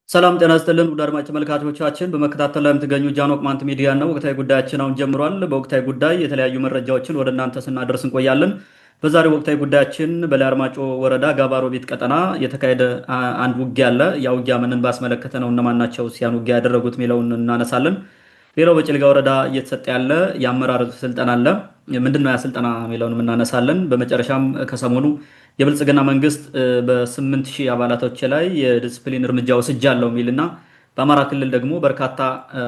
ሰላም ጤና ይስጥልን ውድ አድማጭ ተመልካቾቻችን በመከታተል ላይ የምትገኙ ጃኖ ቅማንት ሚዲያ ነው። ወቅታዊ ጉዳያችን አሁን ጀምሯል። በወቅታዊ ጉዳይ የተለያዩ መረጃዎችን ወደ እናንተ ስናደርስ እንቆያለን። በዛሬው ወቅታዊ ጉዳያችን በላይ አርማጮ ወረዳ ጋባሮቢት ቀጠና የተካሄደ አንድ ውጊያ አለ። ያ ውጊያ ምንን ባስመለከተ ነው፣ እነማን ናቸው ሲያን ውጊያ ያደረጉት የሚለውን እናነሳለን። ሌላው በጭልጋ ወረዳ እየተሰጠ ያለ የአመራር ስልጠና አለ። ምንድነው ያ ስልጠና የሚለውን እናነሳለን። በመጨረሻም ከሰሞኑ የብልጽግና መንግስት በ8000 አባላቶች ላይ የዲስፕሊን እርምጃ ወስጃለሁ የሚልና በአማራ ክልል ደግሞ በርካታ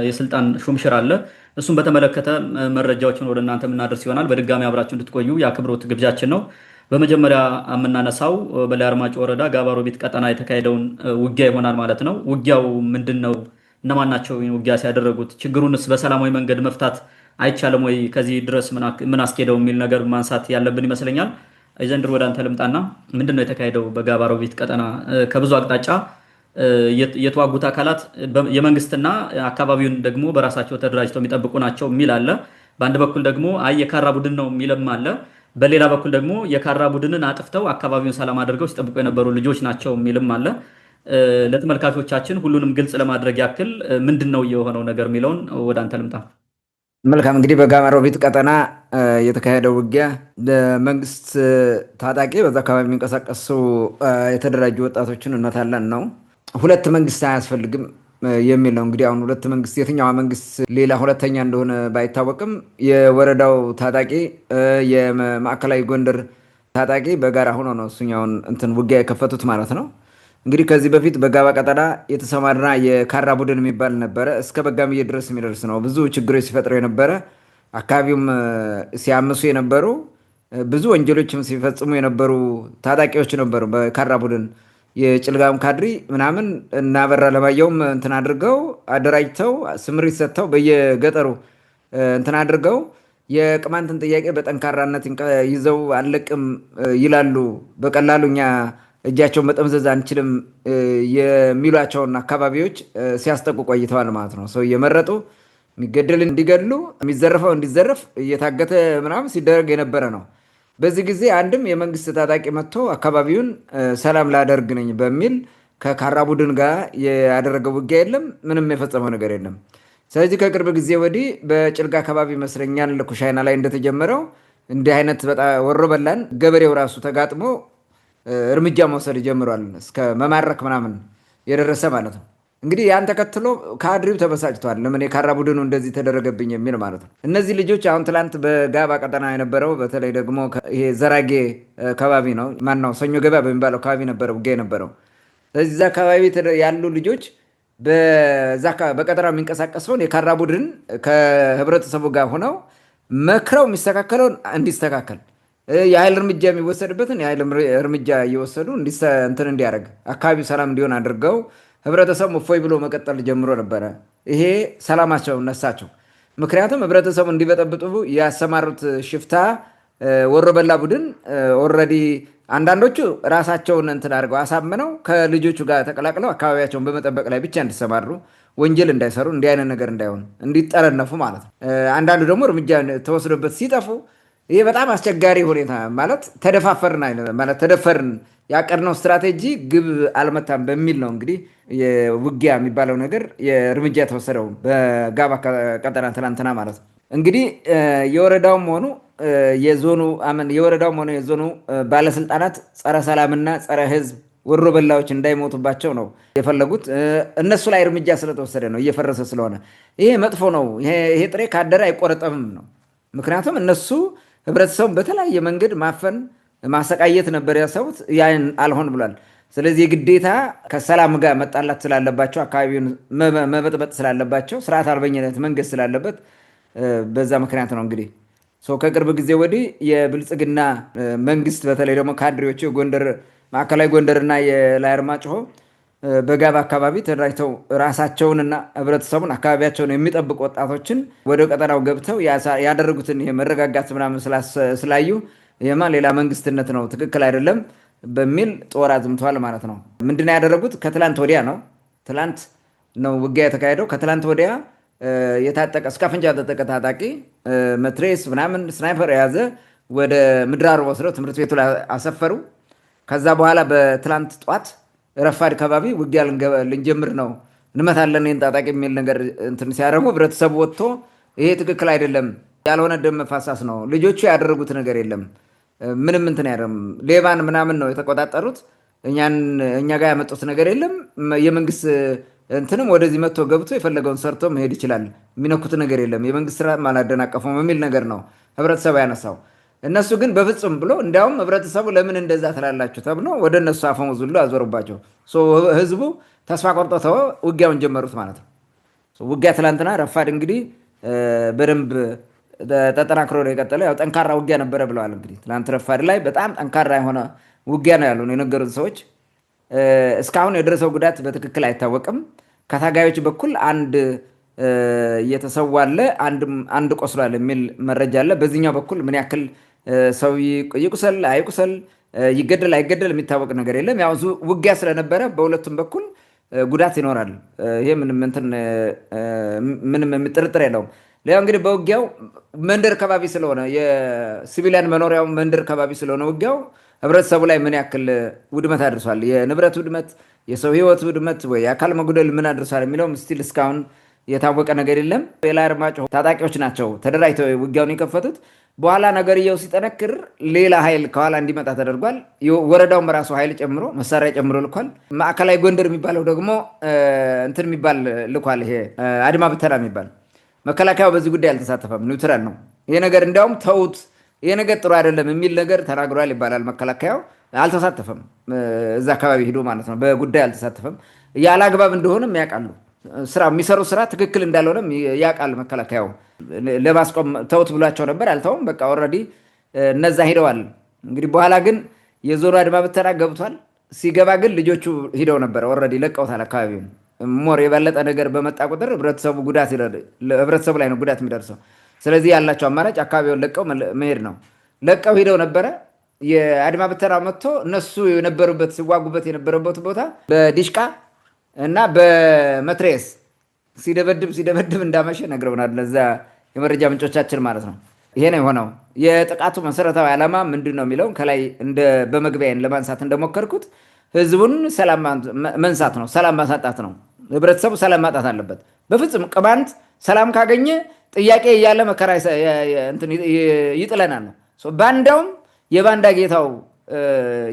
የስልጣን ሹምሽር አለ። እሱን በተመለከተ መረጃዎችን ወደ እናንተ የምናደርስ ይሆናል። በድጋሚ አብራችሁ እንድትቆዩ የአክብሮት ግብዣችን ነው። በመጀመሪያ የምናነሳው በላይ አርማጭሆ ወረዳ ጋባሮቢት ቀጠና የተካሄደውን ውጊያ ይሆናል ማለት ነው። ውጊያው ምንድን ነው? እነማን ናቸው ውጊያ ሲያደረጉት? ችግሩንስ በሰላማዊ መንገድ መፍታት አይቻልም ወይ? ከዚህ ድረስ ምን አስኬደው የሚል ነገር ማንሳት ያለብን ይመስለኛል። ዘንድሮ ወደ አንተ ልምጣና ምንድን ነው የተካሄደው በጋባሮቢት ቀጠና? ከብዙ አቅጣጫ የተዋጉት አካላት የመንግስትና አካባቢውን ደግሞ በራሳቸው ተደራጅተው የሚጠብቁ ናቸው የሚል አለ። በአንድ በኩል ደግሞ አይ የካራ ቡድን ነው የሚልም አለ። በሌላ በኩል ደግሞ የካራ ቡድንን አጥፍተው አካባቢውን ሰላም አድርገው ሲጠብቁ የነበሩ ልጆች ናቸው የሚልም አለ። ለተመልካቾቻችን ሁሉንም ግልጽ ለማድረግ ያክል ምንድን ነው የሆነው ነገር የሚለውን ወደ አንተ ልምጣ። መልካም እንግዲህ በጋባሮቢት ቀጠና የተካሄደው ውጊያ በመንግስት ታጣቂ በዛ አካባቢ የሚንቀሳቀሱ የተደራጁ ወጣቶችን እነታለን ነው። ሁለት መንግስት አያስፈልግም የሚል ነው። እንግዲህ አሁን ሁለት መንግስት የትኛዋ መንግስት ሌላ ሁለተኛ እንደሆነ ባይታወቅም የወረዳው ታጣቂ የማዕከላዊ ጎንደር ታጣቂ በጋራ ሆኖ ነው እሱኛውን እንትን ውጊያ የከፈቱት ማለት ነው። እንግዲህ ከዚህ በፊት በጋባ ቀጠና የተሰማራ የካራ ቡድን የሚባል ነበረ። እስከ በጋምዬ ድረስ የሚደርስ ነው። ብዙ ችግሮች ሲፈጥረው የነበረ አካባቢውም ሲያምሱ የነበሩ ብዙ ወንጀሎችም ሲፈጽሙ የነበሩ ታጣቂዎች ነበሩ። በካራ ቡድን የጭልጋም ካድሪ ምናምን እናበራ ለማየውም እንትን አድርገው አደራጅተው ስምሪት ሰጥተው በየገጠሩ እንትን አድርገው የቅማንትን ጥያቄ በጠንካራነት ይዘው አለቅም ይላሉ። በቀላሉ እኛ እጃቸውን መጠምዘዝ አንችልም የሚሏቸውን አካባቢዎች ሲያስጠቁ ቆይተዋል ማለት ነው። ሰው እየመረጡ የሚገደል እንዲገድሉ፣ የሚዘረፈው እንዲዘረፍ እየታገተ ምናምን ሲደረግ የነበረ ነው። በዚህ ጊዜ አንድም የመንግስት ታጣቂ መጥቶ አካባቢውን ሰላም ላደርግ ነኝ በሚል ከካራ ቡድን ጋር ያደረገው ውጊያ የለም። ምንም የፈጸመው ነገር የለም። ስለዚህ ከቅርብ ጊዜ ወዲህ በጭልጋ አካባቢ ይመስለኛል ኩሻይና ላይ እንደተጀመረው እንዲህ አይነት በጣም ወሮ በላን ገበሬው ራሱ ተጋጥሞ እርምጃ መውሰድ ጀምሯል። እስከ መማረክ ምናምን የደረሰ ማለት ነው። እንግዲህ ያን ተከትሎ ካድሪው ተበሳጭቷል። ለምን የካራ ቡድኑ እንደዚህ ተደረገብኝ የሚል ማለት ነው። እነዚህ ልጆች አሁን ትላንት በጋባ ቀጠና የነበረው በተለይ ደግሞ ይሄ ዘራጌ አካባቢ ነው ማነው ሰኞ ገበያ በሚባለው አካባቢ ነበረ ውጊያ የነበረው። ስለዚህ እዛ አካባቢ ያሉ ልጆች በቀጠናው የሚንቀሳቀሰውን የካራ ቡድን ከህብረተሰቡ ጋር ሆነው መክረው የሚስተካከለውን እንዲስተካከል የኃይል እርምጃ የሚወሰድበትን የኃይል እርምጃ እየወሰዱ እንትን እንዲያደርግ አካባቢው ሰላም እንዲሆን አድርገው ህብረተሰቡ እፎይ ብሎ መቀጠል ጀምሮ ነበረ። ይሄ ሰላማቸው ነሳቸው። ምክንያቱም ህብረተሰቡ እንዲበጠብጡ ያሰማሩት ሽፍታ ወሮበላ ቡድን ኦልሬዲ አንዳንዶቹ ራሳቸውን እንትን አድርገው አሳምነው ከልጆቹ ጋር ተቀላቅለው አካባቢያቸውን በመጠበቅ ላይ ብቻ እንዲሰማሩ፣ ወንጀል እንዳይሰሩ፣ እንዲህ አይነት ነገር እንዳይሆን እንዲጠረነፉ ማለት ነው። አንዳንዱ ደግሞ እርምጃ ተወስዶበት ሲጠፉ ይሄ በጣም አስቸጋሪ ሁኔታ ማለት ተደፋፈርን ማለት ተደፈርን ያቀድነው ስትራቴጂ ግብ አልመታም በሚል ነው እንግዲህ የውጊያ የሚባለው ነገር የእርምጃ የተወሰደው በጋባ ቀጠና ትናንትና ማለት ነው። እንግዲህ የወረዳውም ሆኑ የዞኑ ባለስልጣናት ጸረ ሰላምና ጸረ ህዝብ ወሮ በላዎች እንዳይሞቱባቸው ነው የፈለጉት። እነሱ ላይ እርምጃ ስለተወሰደ ነው እየፈረሰ ስለሆነ ይሄ መጥፎ ነው። ይሄ ጥሬ ካደረ አይቆረጠምም ነው። ምክንያቱም እነሱ ህብረተሰቡን በተለያየ መንገድ ማፈን ማሰቃየት ነበር ያሰቡት። ያን አልሆን ብሏል። ስለዚህ የግዴታ ከሰላም ጋር መጣላት ስላለባቸው አካባቢውን መበጥበጥ ስላለባቸው ስርዓት አልበኝነት መንገድ ስላለበት በዛ ምክንያት ነው እንግዲህ ከቅርብ ጊዜ ወዲህ የብልጽግና መንግስት በተለይ ደግሞ ካድሬዎቹ የጎንደር ማዕከላዊ ጎንደርና የላይ አርማጭሆ በጋባ አካባቢ ተደራጅተው ራሳቸውንና ህብረተሰቡን አካባቢያቸውን የሚጠብቁ ወጣቶችን ወደ ቀጠናው ገብተው ያደረጉትን መረጋጋት ምናምን ስላዩ ይሄማ ሌላ መንግስትነት ነው፣ ትክክል አይደለም በሚል ጦር አዝምተዋል ማለት ነው። ምንድነው ያደረጉት? ከትላንት ወዲያ ነው ትላንት ነው ውጊያ የተካሄደው። ከትላንት ወዲያ የታጠቀ እስከ አፍንጫ ያጠጠቀ ታጣቂ መትሬስ ምናምን ስናይፐር የያዘ ወደ ምድራር ወስደው ትምህርት ቤቱ ላይ አሰፈሩ። ከዛ በኋላ በትላንት ጧት ረፋድ ከባቢ ውጊያ ልንጀምር ነው እንመታለን ይህን ታጣቂ የሚል ነገር እንትን ሲያደርጉ ህብረተሰቡ ወጥቶ ይሄ ትክክል አይደለም፣ ያልሆነ ደም መፋሳስ ነው፣ ልጆቹ ያደረጉት ነገር የለም፣ ምንም እንትን ያደረም ሌባን ምናምን ነው የተቆጣጠሩት፣ እኛ ጋር ያመጡት ነገር የለም፣ የመንግስት እንትንም ወደዚህ መጥቶ ገብቶ የፈለገውን ሰርቶ መሄድ ይችላል፣ የሚነኩት ነገር የለም፣ የመንግስት ስራ አላደናቀፈውም የሚል ነገር ነው ህብረተሰቡ ያነሳው። እነሱ ግን በፍጹም ብሎ እንዲያውም ህብረተሰቡ ለምን እንደዛ ትላላችሁ ተብሎ ወደ እነሱ አፈሙዝ ሁሉ አዞሩባቸው። ህዝቡ ተስፋ ቆርጦ ተወ፣ ውጊያውን ጀመሩት ማለት ነው። ውጊያ ትላንትና ረፋድ እንግዲህ በደንብ ተጠናክሮ ነው የቀጠለ። ያው ጠንካራ ውጊያ ነበረ ብለዋል። እንግዲህ ትላንት ረፋድ ላይ በጣም ጠንካራ የሆነ ውጊያ ነው ያሉ የነገሩት ሰዎች። እስካሁን የደረሰው ጉዳት በትክክል አይታወቅም። ከታጋዮች በኩል አንድ እየተሰዋለ አንድ ቆስሏል የሚል መረጃ አለ። በዚህኛው በኩል ምን ያክል ሰው ይቁሰል አይቁሰል ይገደል አይገደል የሚታወቅ ነገር የለም። ያው ውጊያ ስለነበረ በሁለቱም በኩል ጉዳት ይኖራል። ይሄ ምንም ጥርጥር የለውም። ሌላው እንግዲህ በውጊያው መንደር ከባቢ ስለሆነ የሲቪሊያን መኖሪያው መንደር ከባቢ ስለሆነ ውጊያው ህብረተሰቡ ላይ ምን ያክል ውድመት አድርሷል፣ የንብረት ውድመት፣ የሰው ህይወት ውድመት ወይ የአካል መጉደል ምን አድርሷል የሚለውም ስቲል እስካሁን የታወቀ ነገር የለም። በላይ አርማጭሆ ታጣቂዎች ናቸው ተደራጅተው ውጊያውን የከፈቱት። በኋላ ነገርየው ሲጠነክር ሌላ ኃይል ከኋላ እንዲመጣ ተደርጓል። ወረዳውም ራሱ ኃይል ጨምሮ መሳሪያ ጨምሮ ልኳል። ማዕከላዊ ጎንደር የሚባለው ደግሞ እንትን የሚባል ልኳል። ይሄ አድማ ብተና የሚባል መከላከያው በዚህ ጉዳይ አልተሳተፈም፣ ኒውትራል ነው። ይሄ ነገር እንዲያውም ተውት፣ ይሄ ነገር ጥሩ አይደለም የሚል ነገር ተናግሯል ይባላል። መከላከያው አልተሳተፈም፣ እዛ አካባቢ ሂዶ ማለት ነው። በጉዳይ አልተሳተፈም። ያለ አግባብ እንደሆነም ያውቃሉ። ስራ የሚሰሩ ስራ ትክክል እንዳልሆነም ያውቃል መከላከያው። ለማስቆም ተውት ብሏቸው ነበር፣ አልተውም። በቃ ኦልሬዲ እነዛ ሂደዋል። እንግዲህ በኋላ ግን የዞኑ አድማ ብተና ገብቷል። ሲገባ ግን ልጆቹ ሂደው ነበር፣ ኦልሬዲ ለቀውታል አካባቢውን። ሞር የበለጠ ነገር በመጣ ቁጥር ህብረተሰቡ ላይ ነው ጉዳት የሚደርሰው። ስለዚህ ያላቸው አማራጭ አካባቢውን ለቀው መሄድ ነው። ለቀው ሂደው ነበረ። የአድማ ብተና መጥቶ እነሱ የነበሩበት ሲዋጉበት የነበረበት ቦታ በዲሽቃ እና በመትሬስ ሲደበድብ እንዳመሸ ነግረውናል። ለዛ የመረጃ ምንጮቻችን ማለት ነው። ይሄ ነው የሆነው። የጥቃቱ መሰረታዊ ዓላማ ምንድን ነው የሚለውን ከላይ በመግቢያን ለማንሳት እንደሞከርኩት ህዝቡን ሰላም መንሳት ነው፣ ሰላም ማሳጣት ነው። ህብረተሰቡ ሰላም ማጣት አለበት። በፍጹም ቅማንት ሰላም ካገኘ ጥያቄ እያለ መከራ ይጥለናል ነው። ባንዳውም የባንዳ ጌታው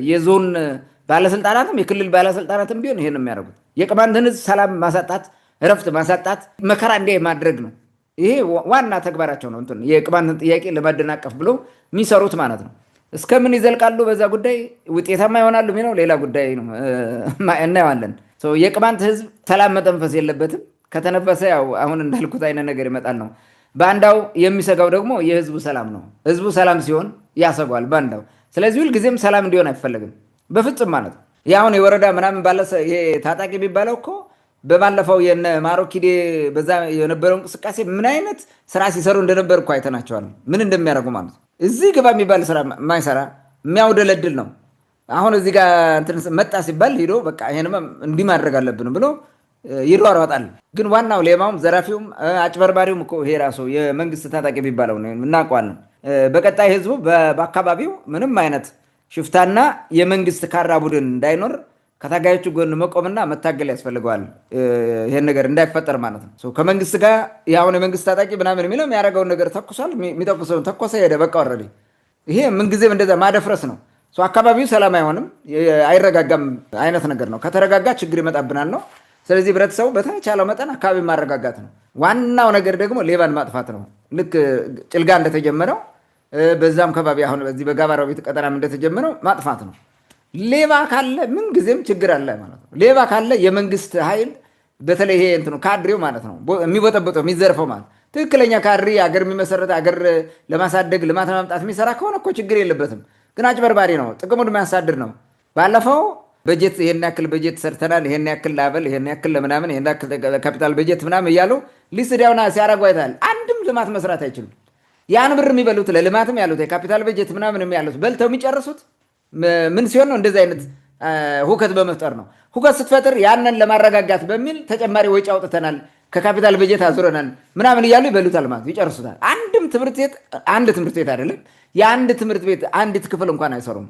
የዞን ባለስልጣናትም የክልል ባለስልጣናትም ቢሆን ይሄን የሚያደርጉት የቅማንትን ህዝብ ሰላም ማሳጣት፣ እረፍት ማሳጣት፣ መከራ እንዲህ ማድረግ ነው። ይሄ ዋና ተግባራቸው ነው። የቅማንትን ጥያቄ ለማደናቀፍ ብሎ የሚሰሩት ማለት ነው። እስከምን ይዘልቃሉ? በዛ ጉዳይ ውጤታማ ይሆናሉ የሚለው ሌላ ጉዳይ ነው፣ እናየዋለን። የቅማንት ህዝብ ሰላም መተንፈስ የለበትም። ከተነፈሰ ያው አሁን እንዳልኩት አይነት ነገር ይመጣል ነው። ባንዳው የሚሰጋው ደግሞ የህዝቡ ሰላም ነው። ህዝቡ ሰላም ሲሆን ያሰጓል ባንዳው። ስለዚህ ሁልጊዜም ሰላም እንዲሆን አይፈለግም በፍጹም ማለት ነው። አሁን የወረዳ ምናምን ታጣቂ የሚባለው እኮ በባለፈው የነ ማሮኪዴ በዛ የነበረው እንቅስቃሴ ምን አይነት ስራ ሲሰሩ እንደነበር እኮ አይተናቸዋል። ምን እንደሚያደርጉ ማለት ነው። እዚህ ግባ የሚባል ስራ የማይሰራ የሚያውደለድል ነው። አሁን እዚህ ጋር መጣ ሲባል ሂዶ በቃ ይሄንማ እንዲህ ማድረግ አለብን ብሎ ይሯሯጣል። ግን ዋናው ሌማውም ዘራፊውም አጭበርባሪውም እኮ ይሄ ራሱ የመንግስት ታጣቂ የሚባለው ነው፣ እናውቀዋለን። በቀጣይ ህዝቡ በአካባቢው ምንም አይነት ሽፍታና የመንግስት ካራ ቡድን እንዳይኖር ከታጋዮቹ ጎን መቆምና መታገል ያስፈልገዋል። ይሄን ነገር እንዳይፈጠር ማለት ነው። ከመንግስት ጋር አሁን የመንግስት ታጣቂ ምናምን የሚለው የሚያደርገውን ነገር ተኩሷል። የሚተኩሰውን ተኮሰ፣ ሄደ፣ በቃ ወረደ። ይሄ ምንጊዜም እንደዛ ማደፍረስ ነው። አካባቢው ሰላም አይሆንም፣ አይረጋጋም አይነት ነገር ነው። ከተረጋጋ ችግር ይመጣብናል ነው። ስለዚህ ህብረተሰቡ በተቻለው መጠን አካባቢ ማረጋጋት ነው። ዋናው ነገር ደግሞ ሌባን ማጥፋት ነው። ልክ ጭልጋ እንደተጀመረው በዛም ከባቢ አሁን በዚህ በጋባሮቢት ቀጠናም እንደተጀመረው ማጥፋት ነው። ሌባ ካለ ምን ጊዜም ችግር አለ ማለት ነው። ሌባ ካለ የመንግስት ኃይል በተለይ ይሄ ካድሬው ማለት ነው የሚቦጠቦጠው የሚዘርፈው ማለት ትክክለኛ ካድሬ አገር የሚመሰረት አገር ለማሳደግ ልማት ለማምጣት የሚሰራ ከሆነ እኮ ችግር የለበትም። ግን አጭበርባሪ ነው፣ ጥቅሙን የሚያሳድር ነው። ባለፈው በጀት ይሄን ያክል በጀት ሰርተናል፣ ይሄን ያክል ላበል፣ ይሄን ያክል ለምናምን፣ ይሄን ያክል ካፒታል በጀት ምናምን እያሉ ሊስዳውና ሲያረጉ አይታል። አንድም ልማት መስራት አይችሉም። ያን ብር የሚበሉት ለልማትም ያሉት የካፒታል በጀት ምናምን ያሉት በልተው የሚጨርሱት ምን ሲሆን ነው? እንደዚህ አይነት ሁከት በመፍጠር ነው። ሁከት ስትፈጥር ያንን ለማረጋጋት በሚል ተጨማሪ ወጪ አውጥተናል፣ ከካፒታል በጀት አዙረናል ምናምን እያሉ ይበሉታል ማለት ይጨርሱታል። አንድ ትምህርት ቤት አይደለም የአንድ ትምህርት ቤት አንዲት ክፍል እንኳን አይሰሩም።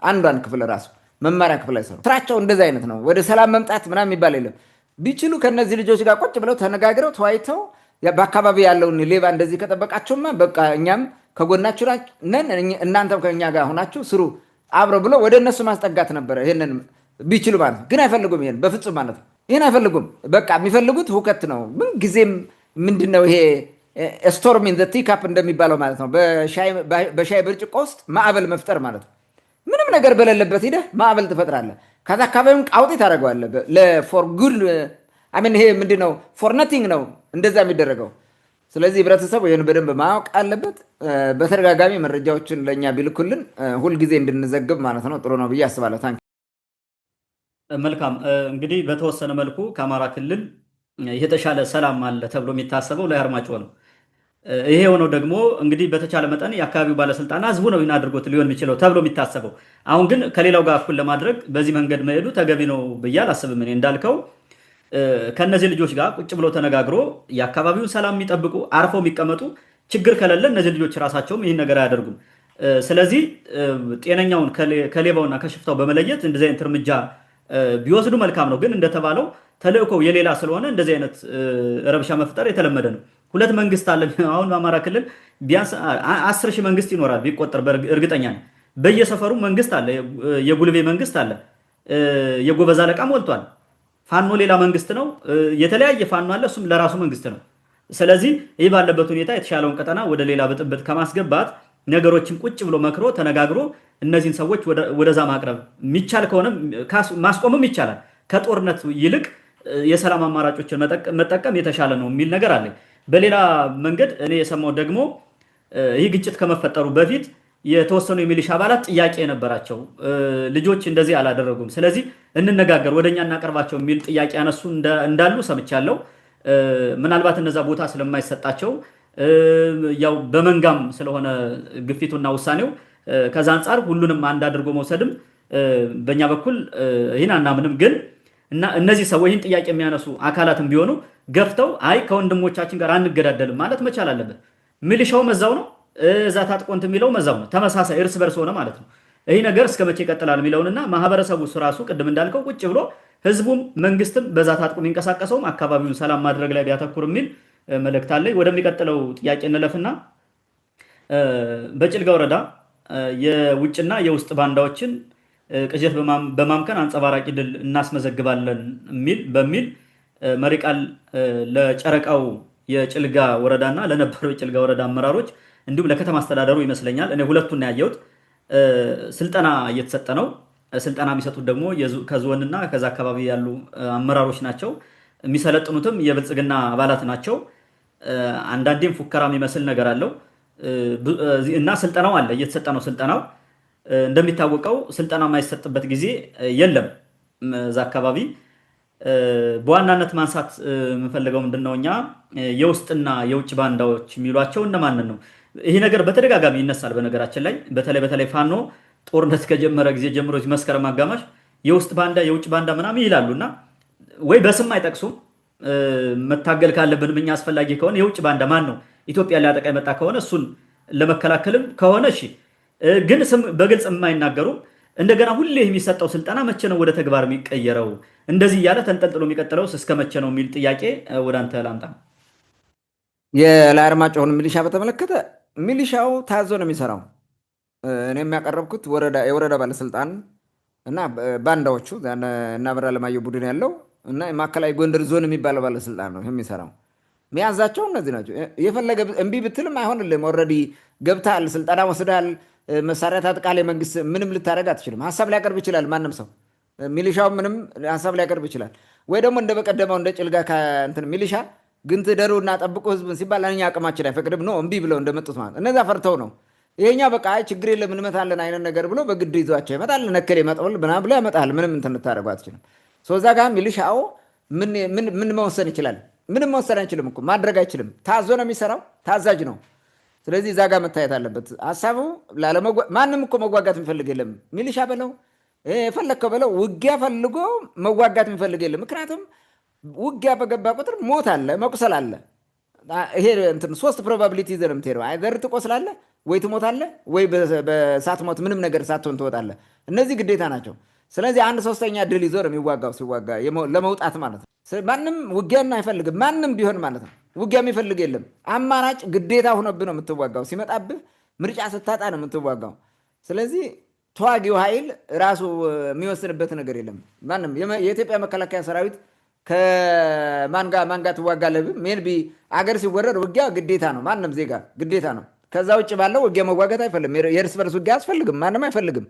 አንዷን ክፍል ራሱ መማሪያ ክፍል አይሰሩ። ስራቸው እንደዚህ አይነት ነው። ወደ ሰላም መምጣት ምናምን የሚባል የለም። ቢችሉ ከነዚህ ልጆች ጋር ቁጭ ብለው ተነጋግረው ተወያይተው በአካባቢ ያለውን ሌባ እንደዚህ ከጠበቃቸውማ በቃ እኛም ከጎናችሁ ነን፣ እናንተም ከኛ ጋር ሆናችሁ ስሩ አብረው ብሎ ወደ እነሱ ማስጠጋት ነበረ። ይሄንን ቢችሉ ማለት ነው። ግን አይፈልጉም። ይሄን በፍጹም ማለት ነው። ይህን አይፈልጉም። በቃ የሚፈልጉት ሁከት ነው። ምን ጊዜም ምንድን ነው ይሄ ስቶርም ኢን ዘ ቲካፕ እንደሚባለው ማለት ነው። በሻይ ብርጭቆ ውስጥ ማዕበል መፍጠር ማለት ነው። ምንም ነገር በሌለበት ሂደህ ማዕበል ትፈጥራለህ። ከዛ አካባቢውን ቃውጤ ታደርገዋለህ። ለፎር ጉድ አሚን ይሄ ምንድን ነው ፎር ነቲንግ ነው እንደዛ የሚደረገው። ስለዚህ ህብረተሰቡ ይህን በደንብ ማወቅ አለበት። በተደጋጋሚ መረጃዎችን ለእኛ ቢልኩልን ሁልጊዜ እንድንዘግብ ማለት ነው ጥሩ ነው ብዬ አስባለሁ። ታንክ መልካም እንግዲህ በተወሰነ መልኩ ከአማራ ክልል የተሻለ ሰላም አለ ተብሎ የሚታሰበው ላይ አርማጭሆ ነው። ይሄ የሆነው ደግሞ እንግዲህ በተቻለ መጠን የአካባቢው ባለስልጣና ህዝቡ ነው ይህን አድርጎት ሊሆን የሚችለው ተብሎ የሚታሰበው። አሁን ግን ከሌላው ጋር እኩል ለማድረግ በዚህ መንገድ መሄዱ ተገቢ ነው ብዬ አላስብም። እኔ እንዳልከው ከእነዚህ ልጆች ጋር ቁጭ ብሎ ተነጋግሮ የአካባቢውን ሰላም የሚጠብቁ አርፈው የሚቀመጡ ችግር ከሌለ እነዚህ ልጆች ራሳቸውም ይህን ነገር አያደርጉም። ስለዚህ ጤነኛውን ከሌባውና ከሽፍታው በመለየት እንደዚህ አይነት እርምጃ ቢወስዱ መልካም ነው። ግን እንደተባለው ተልእኮው የሌላ ስለሆነ እንደዚህ አይነት ረብሻ መፍጠር የተለመደ ነው። ሁለት መንግስት አለ። አሁን በአማራ ክልል ቢያንስ 10 ሺህ መንግስት ይኖራል ቢቆጠር እርግጠኛ ነኝ። በየሰፈሩ መንግስት አለ። የጉልቤ መንግስት አለ። የጎበዝ አለቃ ሞልቷል። ፋኖ ሌላ መንግስት ነው። የተለያየ ፋኖ አለ። እሱም ለራሱ መንግስት ነው። ስለዚህ ይህ ባለበት ሁኔታ የተሻለውን ቀጠና ወደ ሌላ ብጥብጥ ከማስገባት ነገሮችን ቁጭ ብሎ መክሮ ተነጋግሮ እነዚህን ሰዎች ወደዛ ማቅረብ የሚቻል ከሆነ ማስቆምም ይቻላል። ከጦርነት ይልቅ የሰላም አማራጮችን መጠቀም የተሻለ ነው የሚል ነገር አለ። በሌላ መንገድ እኔ የሰማው ደግሞ ይህ ግጭት ከመፈጠሩ በፊት የተወሰኑ የሚሊሻ አባላት ጥያቄ የነበራቸው ልጆች እንደዚህ አላደረጉም፣ ስለዚህ እንነጋገር፣ ወደኛ እናቀርባቸው የሚል ጥያቄ ያነሱ እንዳሉ ሰምቻለሁ። ምናልባት እነዛ ቦታ ስለማይሰጣቸው ያው በመንጋም ስለሆነ ግፊቱና ውሳኔው ከዛ አንጻር ሁሉንም አንድ አድርጎ መውሰድም በእኛ በኩል ይህን አናምንም። ግን እና እነዚህ ሰዎች ይህን ጥያቄ የሚያነሱ አካላትም ቢሆኑ ገፍተው አይ ከወንድሞቻችን ጋር አንገዳደልም ማለት መቻል አለበት። ሚሊሻው መዛው ነው፣ እዛ ታጥቆ እንትን የሚለው መዛው ነው። ተመሳሳይ እርስ በርስ ሆነ ማለት ነው። ይህ ነገር እስከ መቼ ይቀጥላል የሚለውንና ማህበረሰቡ ራሱ ቅድም እንዳልከው ቁጭ ብሎ ህዝቡም መንግስትም በዛ ታጥቆ የሚንቀሳቀሰውም አካባቢውን ሰላም ማድረግ ላይ ቢያተኩር የሚል መልእክት አለኝ። ወደሚቀጥለው ጥያቄ እንለፍና በጭልጋ ወረዳ የውጭና የውስጥ ባንዳዎችን ቅዠት በማምከን አንጸባራቂ ድል እናስመዘግባለን በሚል መሪ ቃል ለጨረቃው የጭልጋ ወረዳና ለነበረው የጭልጋ ወረዳ አመራሮች እንዲሁም ለከተማ አስተዳደሩ ይመስለኛል እኔ ሁለቱን ያየሁት ስልጠና እየተሰጠ ነው። ስልጠና የሚሰጡት ደግሞ ከዞንና ከዛ አካባቢ ያሉ አመራሮች ናቸው። የሚሰለጥኑትም የብልጽግና አባላት ናቸው። አንዳንዴም ፉከራ የሚመስል ነገር አለው እና ስልጠናው አለ፣ እየተሰጠ ነው ስልጠናው። እንደሚታወቀው ስልጠና የማይሰጥበት ጊዜ የለም እዛ አካባቢ። በዋናነት ማንሳት የምፈልገው ምንድነው እኛ የውስጥና የውጭ ባንዳዎች የሚሏቸው እነማንን ነው? ይሄ ነገር በተደጋጋሚ ይነሳል። በነገራችን ላይ በተለይ ፋኖ ጦርነት ከጀመረ ጊዜ ጀምሮ መስከረም አጋማሽ የውስጥ ባንዳ የውጭ ባንዳ ምናምን ይላሉ እና ወይ በስም አይጠቅሱም። መታገል ካለብን እኛ አስፈላጊ ከሆነ የውጭ ባንዳ ማን ነው ኢትዮጵያ ሊያጠቃ የመጣ ከሆነ እሱን ለመከላከልም ከሆነ እሺ፣ ግን ስም በግልጽ የማይናገሩ እንደገና ሁሌ የሚሰጠው ስልጠና መቼ ነው ወደ ተግባር የሚቀየረው? እንደዚህ እያለ ተንጠልጥሎ የሚቀጥለው እስከ መቼ ነው የሚል ጥያቄ ወደ አንተ ላምጣ። የላይ አርማጭሆን ሚሊሻ በተመለከተ ሚሊሻው ታዞ ነው የሚሰራው። እኔ የሚያቀረብኩት የወረዳ ባለስልጣን እና ባንዳዎቹ እና በራ ለማየው ቡድን ያለው እና ማዕከላዊ ጎንደር ዞን የሚባለው ባለስልጣን ነው የሚሰራው። ሚያዛቸው እነዚህ ናቸው። የፈለገ እምቢ ብትልም አይሆንልም። ኦልሬዲ ገብተሃል፣ ስልጠና ወስደሃል፣ መሳሪያ ታጥቃል። የመንግስት ምንም ልታደርግ አትችልም። ሀሳብ ሊያቀርብ ይችላል። ማንም ሰው ሚሊሻው ምንም ሀሳብ ሊያቀርብ ይችላል። ወይ ደግሞ እንደ በቀደመው እንደ ጭልጋ እንትን ሚሊሻ ግን ትደሩ እና ጠብቁ ህዝብን ሲባል እኛ አቅማችን አይፈቅድም ነው እምቢ ብለው እንደመጡት ማለት እነዛ ፈርተው ነው። ይሄኛ በቃ ችግር የለም እንመታለን አይነት ነገር ብሎ በግድ ይዟቸው ይመጣል። ነከል ይመጣል ምናምን ብሎ ያመጣል። ምንም እንትን ልታደርጉ አትችልም። እዛ ጋር ሚሊሻው ምን መወሰን ይችላል? ምንም መወሰን አይችልም እኮ ማድረግ አይችልም። ታዞ ነው የሚሰራው፣ ታዛዥ ነው። ስለዚህ እዛ ጋር መታየት አለበት ሀሳቡ። ማንም እኮ መዋጋት የሚፈልግ የለም። ሚሊሻ በለው የፈለግከው በለው ውጊያ ፈልጎ መዋጋት የሚፈልግ የለም። ምክንያቱም ውጊያ በገባ ቁጥር ሞት አለ፣ መቁሰል አለ። ይሄ እንትን 3 ፕሮባቢሊቲ ይዘህ ነው የምትሄደው። አይዘር ትቆስላለህ ወይ ትሞታለህ ወይ በሳትሞት ምንም ነገር ሳትሆን ትወጣለህ። እነዚህ ግዴታ ናቸው። ስለዚህ 1/3 ድል ይዞ ነው የሚዋጋው ሲዋጋ ለመውጣት ማለት ነው። ማንም ውጊያን አይፈልግም፣ ማንም ቢሆን ማለት ነው። ውጊያ የሚፈልግ የለም። አማራጭ ግዴታ ሆኖብህ ነው የምትዋጋው። ሲመጣብህ ምርጫ ስታጣ ነው የምትዋጋው። ስለዚህ ተዋጊው ኃይል ራሱ የሚወስንበት ነገር የለም። ማንም የኢትዮጵያ መከላከያ ሰራዊት ከማን ጋር ትዋጋለህ? ሜንቢ አገር ሲወረድ ውጊያ ግዴታ ነው፣ ማንም ዜጋ ግዴታ ነው። ከዛ ውጭ ባለው ውጊያ መዋጋት አይፈልግም። የእርስ በርስ ውጊያ አያስፈልግም፣ ማንም አይፈልግም።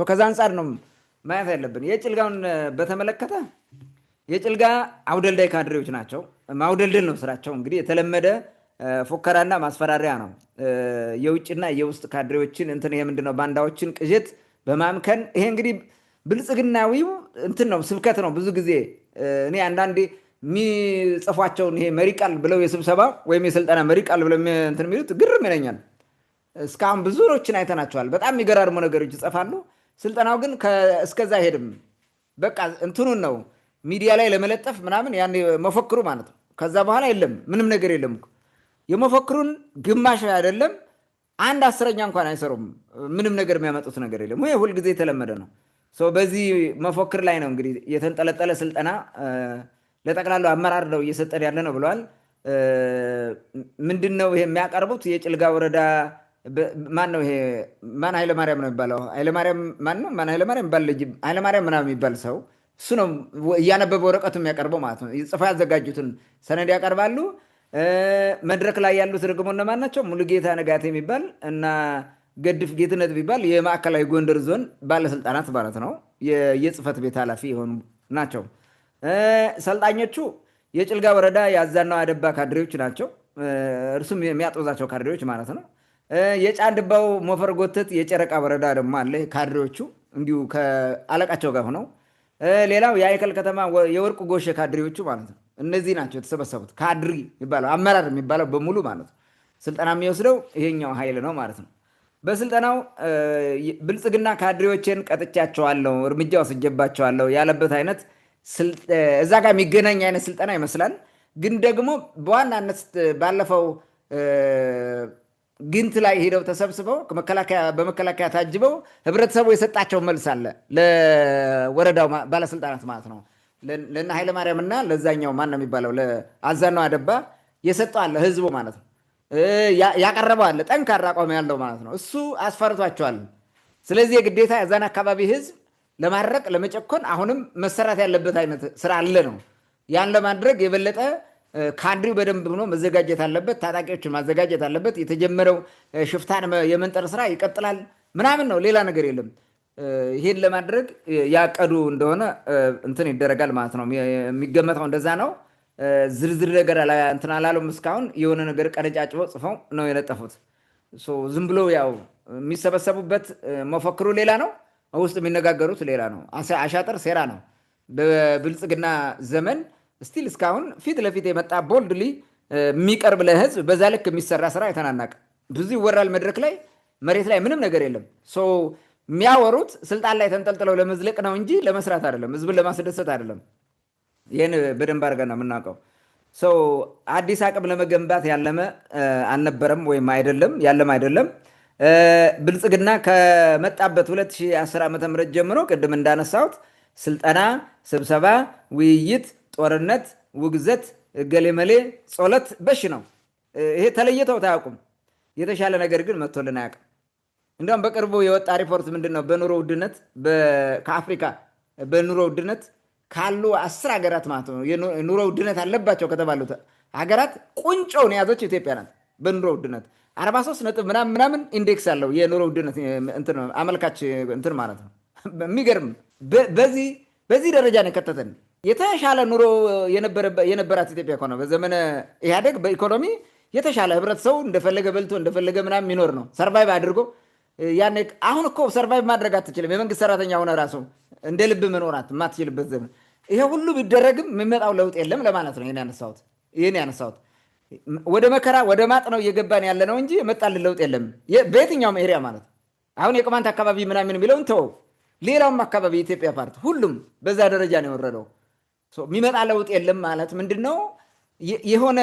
ከዛ አንጻር ነው ማየት ያለብን። የጭልጋውን በተመለከተ የጭልጋ አውደልዳይ ካድሬዎች ናቸው። ማውደልድል ነው ስራቸው። እንግዲህ የተለመደ ፉከራና ማስፈራሪያ ነው። የውጭና የውስጥ ካድሬዎችን እንትን ይሄ ምንድነው ባንዳዎችን ቅዠት በማምከን ይሄ እንግዲህ ብልጽግናዊው እንትን ነው፣ ስብከት ነው። ብዙ ጊዜ እኔ አንዳንዴ የሚጽፏቸውን ይሄ መሪ ቃል ብለው የስብሰባ ወይም የስልጠና መሪ ቃል ብለው እንትን የሚሉት ግርም ይለኛል። እስካሁን ብዙዎችን አይተናቸዋል። በጣም የሚገራርሙ ነገሮች ይጽፋሉ። ስልጠናው ግን እስከዛ አይሄድም። በቃ እንትኑን ነው ሚዲያ ላይ ለመለጠፍ ምናምን ያን መፈክሩ ማለት ነው። ከዛ በኋላ የለም፣ ምንም ነገር የለም። የመፈክሩን ግማሽ አይደለም 1/10 እንኳን አይሰሩም። ምንም ነገር የሚያመጡት ነገር የለም። ይሄ ሁልጊዜ የተለመደ ነው። በዚህ መፈክር ላይ ነው እንግዲህ የተንጠለጠለ ስልጠና ለጠቅላላው አመራር ነው እየሰጠን ያለ ነው ብለዋል። ምንድን ነው ይሄ የሚያቀርቡት? የጭልጋ ወረዳ ማን ነው ይሄ? ማን ኃይለማርያም ነው የሚባለው? ኃይለማርያም ማን ነው? ማን ኃይለማርያም የሚባል ልጅ ኃይለማርያም ምናምን የሚባል ሰው እሱ ነው እያነበበ ወረቀቱ የሚያቀርበው ማለት ነው። ጽፎ ያዘጋጁትን ሰነድ ያቀርባሉ። መድረክ ላይ ያሉት ደግሞ እነማን ናቸው? ሙሉጌታ ነጋቴ የሚባል እና ገድፍ ጌትነት የሚባል የማዕከላዊ ጎንደር ዞን ባለስልጣናት ማለት ነው። የጽህፈት ቤት ኃላፊ የሆኑ ናቸው። ሰልጣኞቹ የጭልጋ ወረዳ የአዛናው አደባ ካድሬዎች ናቸው። እርሱም የሚያጦዛቸው ካድሬዎች ማለት ነው። የጫንድባው ሞፈር ጎተት የጨረቃ ወረዳ ደግሞ አለ። ካድሬዎቹ እንዲሁ ከአለቃቸው ጋር ሆነው፣ ሌላው የአይከል ከተማ የወርቅ ጎሼ ካድሬዎቹ ማለት ነው። እነዚህ ናቸው የተሰበሰቡት። ካድሪ የሚባለው አመራር የሚባለው በሙሉ ማለት ነው። ስልጠና የሚወስደው ይሄኛው ኃይል ነው ማለት ነው። በስልጠናው ብልጽግና ካድሬዎችን ቀጥቻቸዋለሁ፣ እርምጃ ወስጄባቸዋለሁ ያለበት አይነት እዛ ጋር የሚገናኝ አይነት ስልጠና ይመስላል። ግን ደግሞ በዋናነት ባለፈው ግንት ላይ ሄደው ተሰብስበው በመከላከያ ታጅበው ህብረተሰቡ የሰጣቸው መልስ አለ ለወረዳው ባለስልጣናት ማለት ነው። ለእነ ኃይለማርያም እና ለዛኛው ማን ነው የሚባለው ለአዛናው አደባ የሰጠው አለ ህዝቡ ማለት ነው። ያቀረበው አለ ጠንካራ አቋም ያለው ማለት ነው። እሱ አስፈርቷቸዋል። ስለዚህ የግዴታ የዛን አካባቢ ህዝብ ለማድረቅ ለመጨኮን አሁንም መሰራት ያለበት አይነት ስራ አለ ነው። ያን ለማድረግ የበለጠ ካድሪው በደንብ ሆኖ መዘጋጀት አለበት። ታጣቂዎችን ማዘጋጀት አለበት። የተጀመረው ሽፍታን የመንጠር ስራ ይቀጥላል ምናምን ነው፣ ሌላ ነገር የለም። ይሄን ለማድረግ ያቀዱ እንደሆነ እንትን ይደረጋል ማለት ነው። የሚገመተው እንደዛ ነው። ዝርዝር ነገር እንትን አላሉም እስካሁን። የሆነ ነገር ቀነጫጭበው ጽፈው ነው የለጠፉት። ዝም ብሎ ያው የሚሰበሰቡበት መፈክሩ ሌላ ነው፣ ውስጥ የሚነጋገሩት ሌላ ነው። አሻጥር ሴራ ነው። በብልጽግና ዘመን ስቲል እስካሁን ፊት ለፊት የመጣ ቦልድሊ የሚቀርብ ለህዝብ በዛ ልክ የሚሰራ ስራ የተናናቀ ብዙ ይወራል መድረክ ላይ፣ መሬት ላይ ምንም ነገር የለም። የሚያወሩት ስልጣን ላይ ተንጠልጥለው ለመዝለቅ ነው እንጂ ለመስራት አይደለም፣ ህዝብን ለማስደሰት አይደለም። ይህን በደንብ አድርገን ነው የምናውቀው። አዲስ አቅም ለመገንባት ያለመ አልነበረም ወይም አይደለም፣ ያለም አይደለም። ብልጽግና ከመጣበት 2010 ዓ.ም ጀምሮ ቅድም እንዳነሳሁት ስልጠና፣ ስብሰባ፣ ውይይት፣ ጦርነት፣ ውግዘት፣ ገሌመሌ፣ ጸሎት በሽ ነው። ይሄ ተለይተው አያውቁም። የተሻለ ነገር ግን መጥቶልን አያውቅም። እንዲሁም በቅርቡ የወጣ ሪፖርት ምንድን ነው? በኑሮ ውድነት ከአፍሪካ በኑሮ ውድነት ካሉ 10 ሀገራት ማለት ነው ኑሮ ውድነት አለባቸው ከተባሉት ሀገራት ቁንጮውን የያዘች ኢትዮጵያ ናት። በኑሮ ውድነት 43 ነጥብ ምናምን ኢንዴክስ አለው የኑሮ ውድነት አመልካች እንትን ማለት ነው። የሚገርም በዚህ ደረጃ ነው የከተተን። የተሻለ ኑሮ የነበራት ኢትዮጵያ ከሆነ በዘመነ ኢህአዴግ በኢኮኖሚ የተሻለ ህብረተሰቡ እንደፈለገ በልቶ እንደፈለገ ምናምን የሚኖር ነው ሰርቫይቭ አድርጎ ያኔ። አሁን እኮ ሰርቫይቭ ማድረግ አትችልም። የመንግስት ሰራተኛ ሆነ ራሱ እንደ ልብ መኖራት የማትችልበት ዘመን። ይሄ ሁሉ ቢደረግም የሚመጣው ለውጥ የለም ለማለት ነው ይህን ያነሳሁት። ወደ መከራ ወደ ማጥ ነው እየገባን ያለ ነው እንጂ የመጣልን ለውጥ የለም በየትኛውም ኤሪያ ማለት። አሁን የቅማንት አካባቢ ምናምን የሚለውን ተወው፣ ሌላውም አካባቢ የኢትዮጵያ ፓርት ሁሉም በዛ ደረጃ ነው የወረደው። የሚመጣ ለውጥ የለም ማለት ምንድን ነው? የሆነ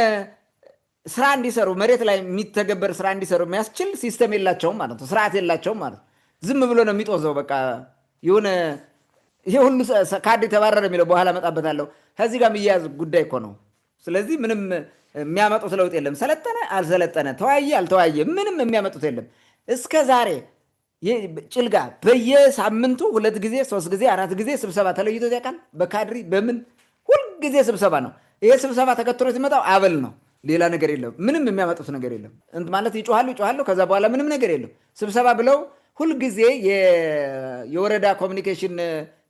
ስራ እንዲሰሩ መሬት ላይ የሚተገበር ስራ እንዲሰሩ የሚያስችል ሲስተም የላቸውም ማለት ነው። ስርዓት የላቸውም ማለት ነው። ዝም ብሎ ነው የሚጦዘው። በቃ የሆነ ይሄ ሁሉ ካድሬ ተባረረ የሚለው በኋላ መጣበታለሁ። ከዚህ ጋር የሚያያዝ ጉዳይ እኮ ነው። ስለዚህ ምንም የሚያመጡት ለውጥ የለም። ሰለጠነ አልሰለጠነ፣ ተወያየ አልተወያየ፣ ምንም የሚያመጡት የለም። እስከ ዛሬ ጭልጋ በየሳምንቱ 2 ጊዜ 3 ጊዜ 4 ጊዜ ስብሰባ ተለይቶ ያውቃል? በካድሪ በምን ሁልጊዜ ስብሰባ ነው። ይሄ ስብሰባ ተከትሎ ሲመጣው አበል ነው፣ ሌላ ነገር የለም። ምንም የሚያመጡት ነገር የለም። ማለት ይጮሃሉ፣ ከዛ በኋላ ምንም ነገር የለም። ስብሰባ ብለው ሁልጊዜ የወረዳ ኮሚኒኬሽን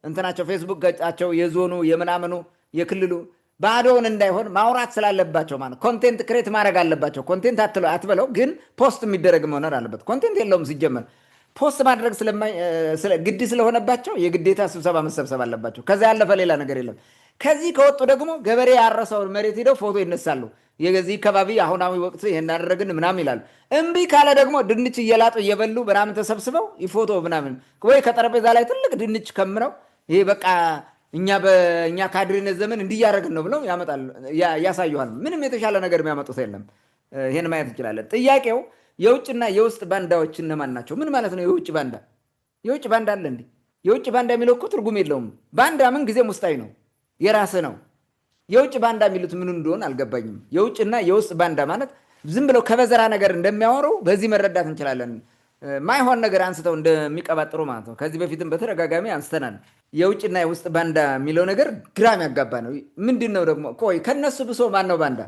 እንትናቸው ፌስቡክ ገጻቸው የዞኑ የምናምኑ የክልሉ ባዶውን እንዳይሆን ማውራት ስላለባቸው ማለት ኮንቴንት ክሬት ማድረግ አለባቸው። ኮንቴንት አትበለው ግን ፖስት የሚደረግ መሆን አለበት። ኮንቴንት የለውም ሲጀመር ፖስት ማድረግ ግድ ስለሆነባቸው የግዴታ ስብሰባ መሰብሰብ አለባቸው። ከዛ ያለፈ ሌላ ነገር የለም። ከዚህ ከወጡ ደግሞ ገበሬ ያረሰውን መሬት ሄደው ፎቶ ይነሳሉ። የዚህ ከባቢ አሁናዊ ወቅት ይሄን አደረግን ምናምን ይላሉ። እምቢ ካለ ደግሞ ድንች እየላጡ እየበሉ ምናምን ተሰብስበው ፎቶ ምናምን ወይ ከጠረጴዛ ላይ ትልቅ ድንች ከምረው ይሄ በቃ በእኛ ካድሬነት ዘመን እንዲያደረግን ነው ብለው ያሳዩሃል። ምንም የተሻለ ነገር የሚያመጡት የለም። ይሄን ማየት እንችላለን። ጥያቄው የውጭና የውስጥ ባንዳዎች እነማን ናቸው? ምን ማለት ነው የውጭ ባንዳ? የውጭ ባንዳ አለ እንዴ? የውጭ ባንዳ የሚለው እኮ ትርጉም የለውም። ባንዳ ምን ጊዜም ውስጣዊ ነው፣ የራስህ ነው። የውጭ ባንዳ የሚሉት ምን እንደሆነ አልገባኝም። የውጭና የውስጥ ባንዳ ማለት ዝም ብለው ከበዘራ ነገር እንደሚያወሩ በዚህ መረዳት እንችላለን። ማይሆን ነገር አንስተው እንደሚቀባጥሩ ማለት ነው። ከዚህ በፊትም በተደጋጋሚ አንስተናል። የውጭና የውስጥ ባንዳ የሚለው ነገር ግራም ያጋባ ነው። ምንድን ነው ደግሞ? ቆይ ከነሱ ብሶ ማን ነው ባንዳ?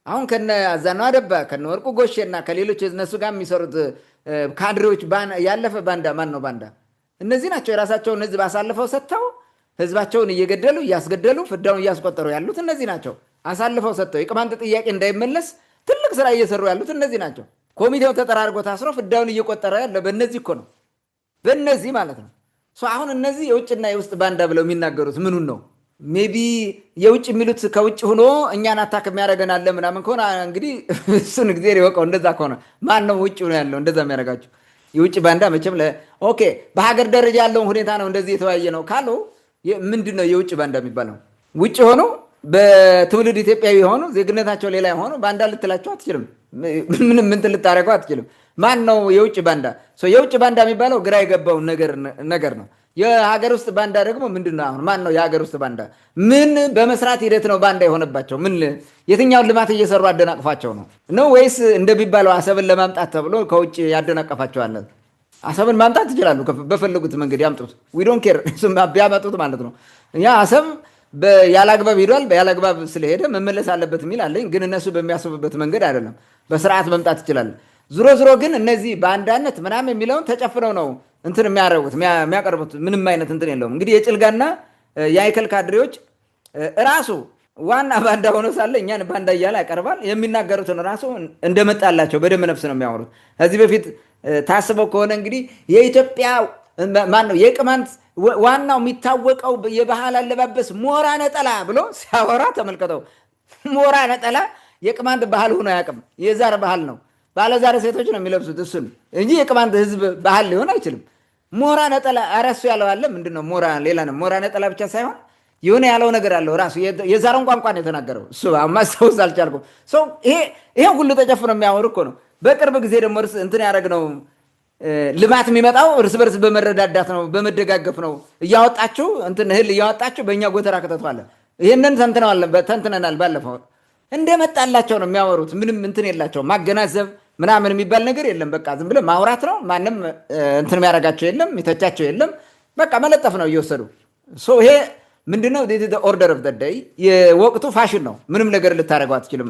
አሁን ከነ አዛናው አደባ ከነ ወርቁ ጎሼና ከሌሎች እነሱ ጋር የሚሰሩት ካድሬዎች ያለፈ ባንዳ ማን ነው ባንዳ? እነዚህ ናቸው የራሳቸውን ህዝብ አሳልፈው ሰጥተው ህዝባቸውን እየገደሉ እያስገደሉ ፍዳውን እያስቆጠሩ ያሉት እነዚህ ናቸው። አሳልፈው ሰጥተው የቅማንት ጥያቄ እንዳይመለስ ትልቅ ስራ እየሰሩ ያሉት እነዚህ ናቸው። ኮሚቴው ተጠራርጎ ታስሮ ፍዳውን እየቆጠረ ያለ በእነዚህ እኮ ነው፣ በእነዚህ ማለት ነው። አሁን እነዚህ የውጭና የውስጥ ባንዳ ብለው የሚናገሩት ምኑን ነው? ሜቢ የውጭ የሚሉት ከውጭ ሆኖ እኛን አታክ የሚያደርገን አለ ምናምን ከሆነ እንግዲህ እሱን እግዚአብሔር ይወቀው። እንደዛ ከሆነ ማን ነው ውጭ ሆኖ ያለው እንደዛ የሚያደርጋቸው? የውጭ ባንዳ መቼም ኦኬ በሀገር ደረጃ ያለውን ሁኔታ ነው እንደዚህ የተወያየ ነው ካሉ ምንድን ነው የውጭ ባንዳ የሚባለው? ውጭ ሆኖ በትውልድ ኢትዮጵያዊ የሆኑ ዜግነታቸው ሌላ የሆኑ ባንዳ ልትላቸው አትችልም። ምንም እንትን ልታደርገው አትችልም። ማን ነው የውጭ ባንዳ? የውጭ ባንዳ የሚባለው ግራ የገባውን ነገር ነው። የሀገር ውስጥ ባንዳ ደግሞ ምንድን ነው? አሁን ማን ነው የሀገር ውስጥ ባንዳ? ምን በመስራት ሂደት ነው ባንዳ የሆነባቸው? ምን የትኛውን ልማት እየሰሩ አደናቅፋቸው ነው ወይስ እንደሚባለው አሰብን ለማምጣት ተብሎ ከውጭ ያደናቀፋቸዋለን? አሰብን ማምጣት ይችላሉ፣ በፈለጉት መንገድ ያምጡት። ዊ ዶንት ኬር ቢያመጡት ማለት ነው። ያ አሰብ ያላግባብ ሄዷል። ያላግባብ ስለሄደ መመለስ አለበት የሚል አለኝ። ግን እነሱ በሚያስቡበት መንገድ አይደለም፣ በስርዓት መምጣት ይችላል። ዞሮ ግን እነዚህ በአንዳነት ምናምን የሚለውን ተጨፍነው ነው እንትን የሚያቀርቡት። ምንም አይነት እንትን የለውም። እንግዲህ የጭልጋና የአይከል ካድሬዎች ራሱ ዋና ባንዳ ሆኖ ሳለ እኛን ባንዳ እያለ ያቀርባል። የሚናገሩትን ራሱ እንደመጣላቸው በደም ነፍስ ነው የሚያወሩት። ከዚህ በፊት ታስበው ከሆነ እንግዲህ የኢትዮጵያ ማነው የቅማንት ዋናው የሚታወቀው የባህል አለባበስ ሞራ ነጠላ ብሎ ሲያወራ ተመልከተው። ሞራ ነጠላ የቅማንት ባህል ሆኖ አያውቅም። የዛር ባህል ነው። ባለዛር ሴቶች ነው የሚለብሱት እሱን እንጂ የቅማንት ህዝብ ባህል ሊሆን አይችልም። ሞራ ነጠላ እረሱ ያለው አለ። ምንድነው ሞራ? ሌላ ነው። ሞራ ነጠላ ብቻ ሳይሆን የሆነ ያለው ነገር አለው ራሱ። የዛሩን ቋንቋ ነው የተናገረው እሱ። ማስታወስ አልቻልኩም። ይሄ ሁሉ ተጨፍኖ የሚያወሩ እኮ ነው። በቅርብ ጊዜ ደግሞ እንትን ያደረግነው ልማት የሚመጣው እርስ በርስ በመረዳዳት ነው፣ በመደጋገፍ ነው። እያወጣችሁ እንትን እህል እያወጣችሁ በእኛ ጎተራ ከተቷለ። ይህንን ተንትነናል ባለፈው። እንደመጣላቸው ነው የሚያወሩት። ምንም እንትን የላቸው ማገናዘብ ምናምን የሚባል ነገር የለም። በቃ ዝም ብለ ማውራት ነው። ማንም እንትን የሚያደርጋቸው የለም፣ የተቻቸው የለም። በቃ መለጠፍ ነው እየወሰዱ። ይሄ ምንድነው? ኦርደር ኦፍ ደይ የወቅቱ ፋሽን ነው። ምንም ነገር ልታደርገው አትችልም።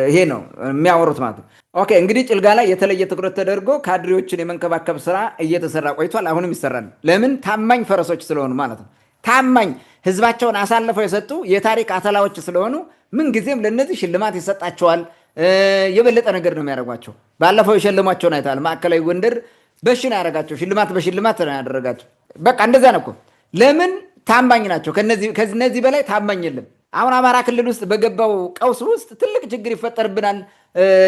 ይሄ ነው የሚያወሩት ማለት ነው። ኦኬ እንግዲህ ጭልጋ ላይ የተለየ ትኩረት ተደርጎ ካድሬዎችን የመንከባከብ ስራ እየተሰራ ቆይቷል። አሁንም ይሰራል። ለምን? ታማኝ ፈረሶች ስለሆኑ ማለት ነው። ታማኝ ህዝባቸውን አሳልፈው የሰጡ የታሪክ አተላዎች ስለሆኑ ምንጊዜም ለእነዚህ ሽልማት ይሰጣቸዋል። የበለጠ ነገር ነው የሚያደርጓቸው። ባለፈው የሸለሟቸውን አይተሃል። ማዕከላዊ ጎንደር በሽን ያደረጋቸው ሽልማት በሽልማት ነው ያደረጋቸው። በቃ እንደዛ ነው እኮ። ለምን? ታማኝ ናቸው። ከነዚህ በላይ ታማኝ የለም። አሁን አማራ ክልል ውስጥ በገባው ቀውስ ውስጥ ትልቅ ችግር ይፈጠርብናል፣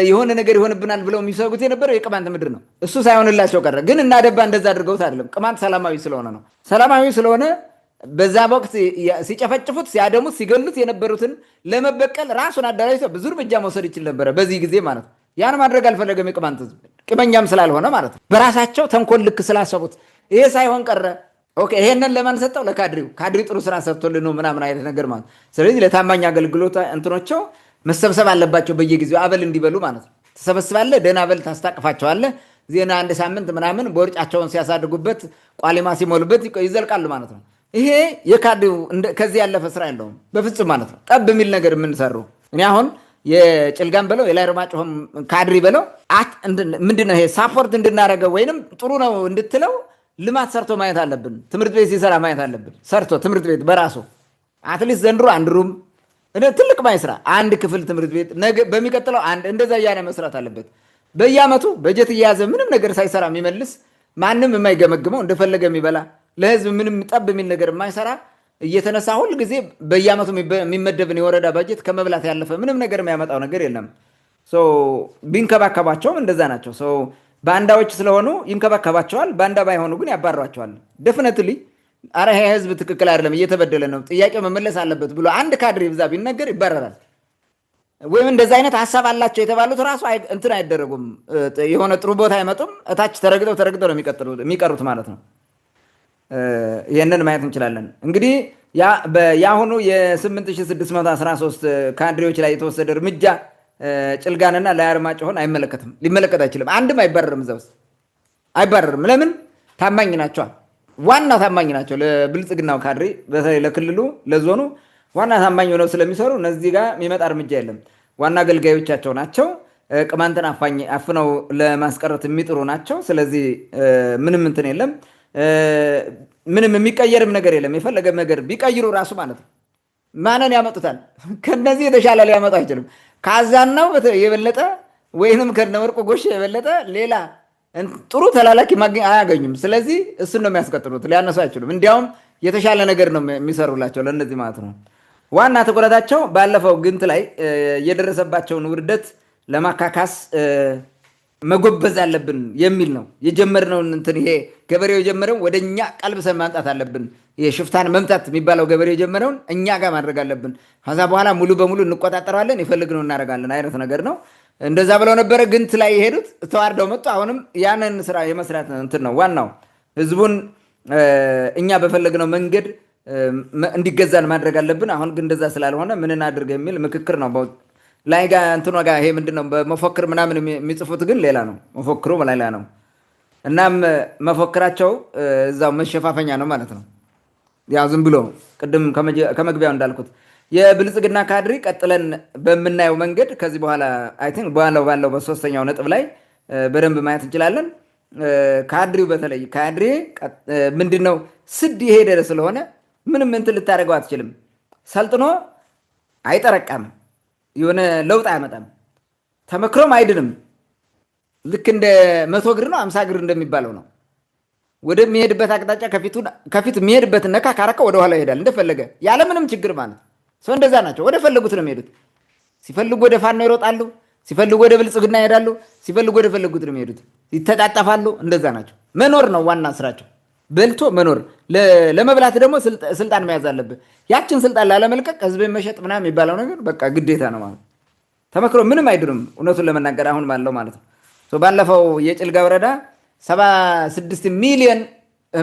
የሆነ ነገር ይሆንብናል ብለው የሚሰጉት የነበረው የቅማንት ምድር ነው። እሱ ሳይሆንላቸው ቀረ። ግን እናደባ እንደዛ አድርገውት አይደለም። ቅማንት ሰላማዊ ስለሆነ ነው። ሰላማዊ ስለሆነ በዛ ወቅት ሲጨፈጭፉት፣ ሲያደሙት፣ ሲገሉት የነበሩትን ለመበቀል ራሱን አደራጅቶ ብዙ እርምጃ መውሰድ ይችል ነበረ በዚህ ጊዜ ማለት ነው። ያን ማድረግ አልፈለገም የቅማንት ህዝብ፣ ቅመኛም ስላልሆነ ማለት ነው። በራሳቸው ተንኮል ልክ ስላሰቡት ይሄ ሳይሆን ቀረ። ኦኬ ይሄንን ለማን ሰጠው? ለካድሪው። ካድሪ ጥሩ ስራ ሰርቶልን ነው ምናምን አይነት ነገር ማለት። ስለዚህ ለታማኝ አገልግሎት እንትኖቸው መሰብሰብ አለባቸው በየጊዜው አበል እንዲበሉ ማለት ነው። ትሰበስባለህ፣ ደህና አበል ታስታቅፋቸዋለህ። ዜና አንድ ሳምንት ምናምን በወርጫቸውን ሲያሳድጉበት ቋሊማ ሲሞሉበት ይዘልቃሉ ማለት ነው። ይሄ የካድሪው ከዚህ ያለፈ ስራ የለውም በፍጹም ማለት ነው። ጠብ የሚል ነገር የምንሰሩ እኔ አሁን የጭልጋም በለው የላይ አርማጭሆም ካድሪ በለው ምንድነው ይሄ ሳፖርት እንድናደርገው ወይንም ጥሩ ነው እንድትለው ልማት ሰርቶ ማየት አለብን። ትምህርት ቤት ሲሰራ ማየት አለብን። ሰርቶ ትምህርት ቤት በራሱ አትሊስት ዘንድሮ አንድ ሩም ትልቅ ማይስራ አንድ ክፍል ትምህርት ቤት ነገ በሚቀጥለው አንድ እንደዛ እያለ መስራት አለበት። በየአመቱ በጀት እየያዘ ምንም ነገር ሳይሰራ የሚመልስ ማንም የማይገመግመው እንደፈለገ የሚበላ ለህዝብ ምንም ጠብ የሚል ነገር የማይሰራ እየተነሳ ሁል ጊዜ በየአመቱ የሚመደብን የወረዳ ባጀት ከመብላት ያለፈ ምንም ነገር የሚያመጣው ነገር የለም። ቢንከባከባቸውም እንደዛ ናቸው። ባንዳዎች ስለሆኑ ይንከባከባቸዋል። ባንዳ ባይሆኑ ግን ያባሯቸዋል። ደፍነትሊ አረ ይሄ ህዝብ ትክክል አይደለም እየተበደለ ነው ጥያቄ መመለስ አለበት ብሎ አንድ ካድሬ ብዛ ቢነገር ይባረራል። ወይም እንደዚ አይነት ሀሳብ አላቸው የተባሉት ራሱ እንትን አይደረጉም። የሆነ ጥሩ ቦታ አይመጡም። እታች ተረግጠው ነው የሚቀሩት ማለት ነው። ይህንን ማየት እንችላለን። እንግዲህ የአሁኑ የ8613 ካድሬዎች ላይ የተወሰደ እርምጃ ጭልጋንና ላይ አርማጭሆን አይመለከትም፣ ሊመለከት አይችልም። አንድም አይባረርም፣ እዛ ውስጥ አይባረርም። ለምን? ታማኝ ናቸዋል። ዋና ታማኝ ናቸው ለብልጽግናው ካድሬ፣ በተለይ ለክልሉ ለዞኑ ዋና ታማኝ ሆነው ስለሚሰሩ እነዚህ ጋር የሚመጣ እርምጃ የለም። ዋና አገልጋዮቻቸው ናቸው። ቅማንትን አፍነው ለማስቀረት የሚጥሩ ናቸው። ስለዚህ ምንም እንትን የለም፣ ምንም የሚቀየርም ነገር የለም። የፈለገ ነገር ቢቀይሩ ራሱ ማለት ነው ማንን ያመጡታል? ከነዚህ የተሻለ ሊያመጡ አይችልም። ካዛናው የበለጠ ወይንም ከነወርቁ ጎሽ የበለጠ ሌላ ጥሩ ተላላኪ አያገኙም። ስለዚህ እሱን ነው የሚያስቀጥሉት፣ ሊያነሱ አይችሉም። እንዲያውም የተሻለ ነገር ነው የሚሰሩላቸው ለእነዚህ ማለት ነው። ዋና ትኩረታቸው ባለፈው ግንት ላይ የደረሰባቸውን ውርደት ለማካካስ መጎበዝ አለብን የሚል ነው። የጀመርነውን እንትን ይሄ ገበሬው የጀመረው ወደ እኛ ቀልብሰን ማምጣት አለብን። ይሄ ሽፍታን መምታት የሚባለው ገበሬው የጀመረውን እኛ ጋር ማድረግ አለብን። ከዛ በኋላ ሙሉ በሙሉ እንቆጣጠረዋለን፣ የፈለግነው እናደርጋለን አይነት ነገር ነው። እንደዛ ብለው ነበረ ግንት ላይ የሄዱት ተዋርደው መጡ። አሁንም ያንን ስራ የመስራት እንትን ነው ዋናው። ህዝቡን እኛ በፈለግነው መንገድ እንዲገዛን ማድረግ አለብን። አሁን ግን እንደዛ ስላልሆነ ምን እናድርግ የሚል ምክክር ነው ላይ ጋር እንትኗ ጋር ይሄ ምንድነው በመፎክር ምናምን የሚጽፉት ግን ሌላ ነው፣ መፎክሩ ሌላ ነው። እናም መፎክራቸው እዛው መሸፋፈኛ ነው ማለት ነው። ያው ዝም ብሎ ቅድም ከመግቢያው እንዳልኩት የብልጽግና ካድሪ ቀጥለን በምናየው መንገድ ከዚህ በኋላ አይ ቲንክ ባለው በሶስተኛው ነጥብ ላይ በደንብ ማየት እንችላለን። ካድሪው በተለይ ካድሪ ምንድነው ስድ የሄደ ስለሆነ ምንም እንትን ልታደርገው አትችልም። ሰልጥኖ አይጠረቃም፣ የሆነ ለውጥ አያመጣም፣ ተመክሮም አይድንም። ልክ እንደ 100 እግር ነው 50 እግር እንደሚባለው ነው። ወደሚሄድበት አቅጣጫ ከፊት የሚሄድበት ነካ ካረከ ወደኋላ ይሄዳል እንደፈለገ ያለምንም ችግር ማለት ሰው እንደዛ ናቸው። ወደ ፈለጉት ነው የሚሄዱት። ሲፈልጉ ወደ ፋኖ ይሮጣሉ፣ ሲፈልጉ ወደ ብልጽግና ይሄዳሉ፣ ሲፈልጉ ወደ ፈለጉት ነው የሚሄዱት። ይተጣጠፋሉ። እንደዛ ናቸው። መኖር ነው ዋና ስራቸው፣ በልቶ መኖር። ለመብላት ደግሞ ስልጣን መያዝ አለብህ። ያችን ስልጣን ላለመልቀቅ ህዝብን መሸጥ ምናምን የሚባለው ነገር በቃ ግዴታ ነው ማለት ተመክሮ ምንም አይድንም። እውነቱን ለመናገር አሁን ባለው ማለት ነው። ባለፈው የጭልጋ ወረዳ 76 ሚሊዮን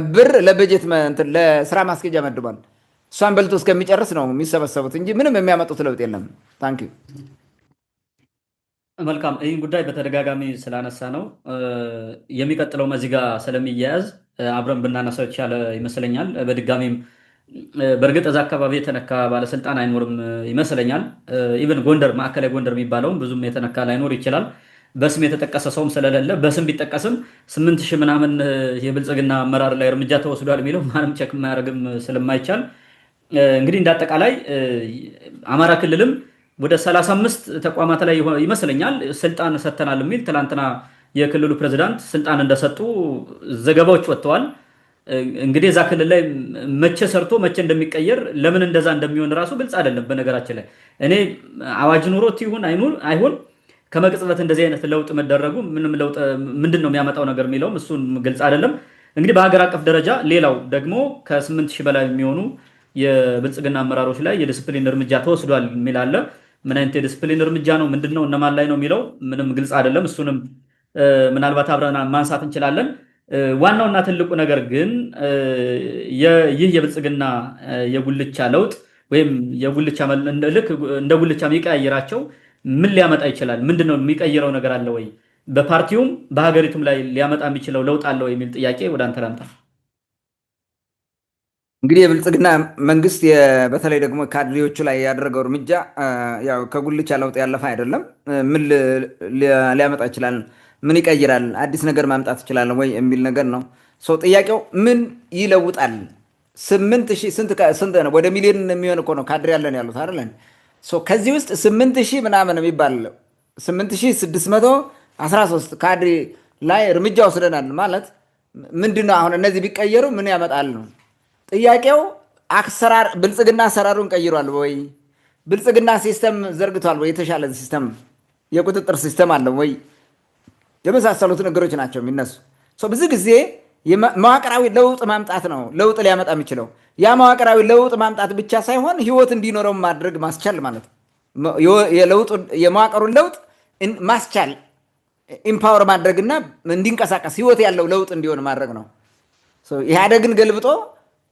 ብር ለበጀት ለስራ ማስኬጃ መድቧል። እሷን በልቶ እስከሚጨርስ ነው የሚሰበሰቡት እንጂ ምንም የሚያመጡት ለውጥ የለም። ታንክ ዩ። መልካም። ይህን ጉዳይ በተደጋጋሚ ስላነሳ ነው የሚቀጥለው እዚህ ጋር ስለሚያያዝ አብረን ብናነሳው የተሻለ ይመስለኛል። በድጋሚም በእርግጥ እዛ አካባቢ የተነካ ባለስልጣን አይኖርም ይመስለኛል። ኢቨን ጎንደር፣ ማዕከላዊ ጎንደር የሚባለውም ብዙም የተነካ ላይኖር ይችላል። በስም የተጠቀሰ ሰውም ስለሌለ በስም ቢጠቀስም 8000 ምናምን የብልጽግና አመራር ላይ እርምጃ ተወስዷል የሚለው ማንም ቸክ ማያደርግም ስለማይቻል እንግዲህ እንዳጠቃላይ አማራ ክልልም ወደ 35 ተቋማት ላይ ይመስለኛል ስልጣን ሰጥተናል የሚል ትላንትና የክልሉ ፕሬዝዳንት ስልጣን እንደሰጡ ዘገባዎች ወጥተዋል። እንግዲህ እዛ ክልል ላይ መቼ ሰርቶ መቼ እንደሚቀየር ለምን እንደዛ እንደሚሆን ራሱ ግልጽ አይደለም። በነገራችን ላይ እኔ አዋጅ ኑሮት ይሁን አይሁን ከመቅጽበት እንደዚህ አይነት ለውጥ መደረጉ ምንም ለውጥ ምንድን ነው የሚያመጣው ነገር የሚለውም እሱን ግልጽ አይደለም። እንግዲህ በሀገር አቀፍ ደረጃ ሌላው ደግሞ ከ8000 በላይ የሚሆኑ የብልጽግና አመራሮች ላይ የዲስፕሊን እርምጃ ተወስዷል የሚል አለ። ምን አይነት የዲስፕሊን እርምጃ ነው? ምንድነው? እነማን ላይ ነው የሚለው ምንም ግልጽ አይደለም። እሱንም ምናልባት አብረን ማንሳት እንችላለን። ዋናውና ትልቁ ነገር ግን ይህ የብልጽግና የጉልቻ ለውጥ ወይም የጉልቻ ልክ እንደ ጉልቻ የሚቀያይራቸው ምን ሊያመጣ ይችላል? ምንድነው የሚቀይረው ነገር አለ ወይ? በፓርቲውም በሀገሪቱም ላይ ሊያመጣ የሚችለው ለውጥ አለ ወይ የሚል ጥያቄ ወደ አንተ ላምጣ። እንግዲህ የብልጽግና መንግስት በተለይ ደግሞ ካድሬዎቹ ላይ ያደረገው እርምጃ ያው ከጉልቻ ለውጥ ያለፈ አይደለም። ምን ሊያመጣ ይችላል? ምን ይቀይራል? አዲስ ነገር ማምጣት ይችላል ወይ የሚል ነገር ነው። ጥያቄው ምን ይለውጣል? 8,000 ስንት ነው? ወደ ሚሊዮን የሚሆን እኮ ነው ካድሬ ያለን ያሉት አይደለን? ከዚህ ውስጥ 8,000 ምናምን የሚባል 8,613 ካድሬ ላይ እርምጃ ወስደናል ማለት ምንድነው? አሁን እነዚህ ቢቀየሩ ምን ያመጣል ነው ጥያቄው። አሰራር ብልጽግና አሰራሩን ቀይሯል ወይ? ብልጽግና ሲስተም ዘርግቷል ወይ? የተሻለ ሲስተም የቁጥጥር ሲስተም አለ ወይ? የመሳሰሉት ነገሮች ናቸው የሚነሱ። ብዙ ጊዜ መዋቅራዊ ለውጥ ማምጣት ነው ለውጥ ሊያመጣ የሚችለው። ያ መዋቅራዊ ለውጥ ማምጣት ብቻ ሳይሆን ህይወት እንዲኖረው ማድረግ ማስቻል ማለት ነው። የመዋቅሩን ለውጥ ማስቻል ኢምፓወር ማድረግና እንዲንቀሳቀስ ህይወት ያለው ለውጥ እንዲሆን ማድረግ ነው። ኢህአዴግን ገልብጦ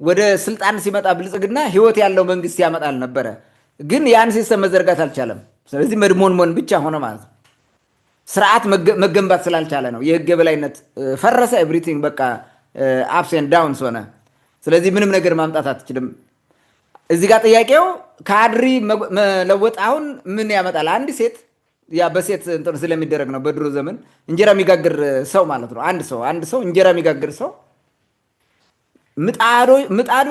ወደ ስልጣን ሲመጣ ብልጽግና ህይወት ያለው መንግስት ያመጣል ነበረ፣ ግን ያን ሲስተም መዘርጋት አልቻለም። ስለዚህ መድሞንሞን ብቻ ሆነ ማለት ነው። ስርዓት መገንባት ስላልቻለ ነው። የህግ የበላይነት ፈረሰ። ኤቭሪቲንግ በቃ አፕስ ኤንድ ዳውንስ ሆነ። ስለዚህ ምንም ነገር ማምጣት አትችልም። እዚህ ጋር ጥያቄው ካድሪ መለወጥ አሁን ምን ያመጣል? አንድ ሴት ያ በሴት እንትን ስለሚደረግ ነው። በድሮ ዘመን እንጀራ የሚጋግር ሰው ማለት ነው። አንድ ሰው እንጀራ የሚጋግር ሰው ምጣዱ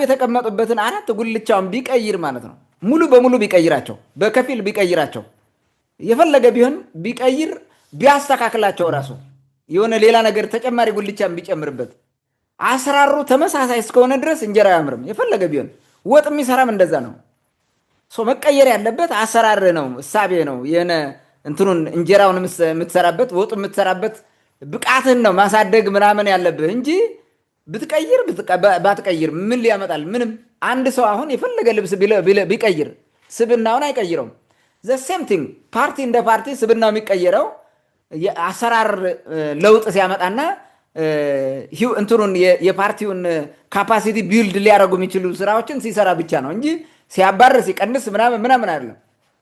የተቀመጡበትን 4 ጉልቻውን ቢቀይር ማለት ነው። ሙሉ በሙሉ ቢቀይራቸው፣ በከፊል ቢቀይራቸው፣ የፈለገ ቢሆን ቢቀይር ቢያስተካክላቸው ራሱ የሆነ ሌላ ነገር ተጨማሪ ጉልቻን ቢጨምርበት አሰራሩ ተመሳሳይ እስከሆነ ድረስ እንጀራ አያምርም። የፈለገ ቢሆን ወጥ የሚሰራም እንደዛ ነው። መቀየር ያለበት አሰራር ነው፣ እሳቤ ነው። የሆነ እንትኑን እንጀራውን የምትሰራበት ወጡ የምትሰራበት ብቃትን ነው ማሳደግ ምናምን ያለብህ እንጂ ብትቀይር ባትቀይር ምን ሊያመጣል? ምንም። አንድ ሰው አሁን የፈለገ ልብስ ቢቀይር ስብናውን አይቀይረውም። ዘሴም ቲንግ ፓርቲ እንደ ፓርቲ ስብናው የሚቀየረው አሰራር ለውጥ ሲያመጣና እንትኑን የፓርቲውን ካፓሲቲ ቢልድ ሊያደርጉ የሚችሉ ስራዎችን ሲሰራ ብቻ ነው እንጂ ሲያባር ሲቀንስ ምናምን አይደለም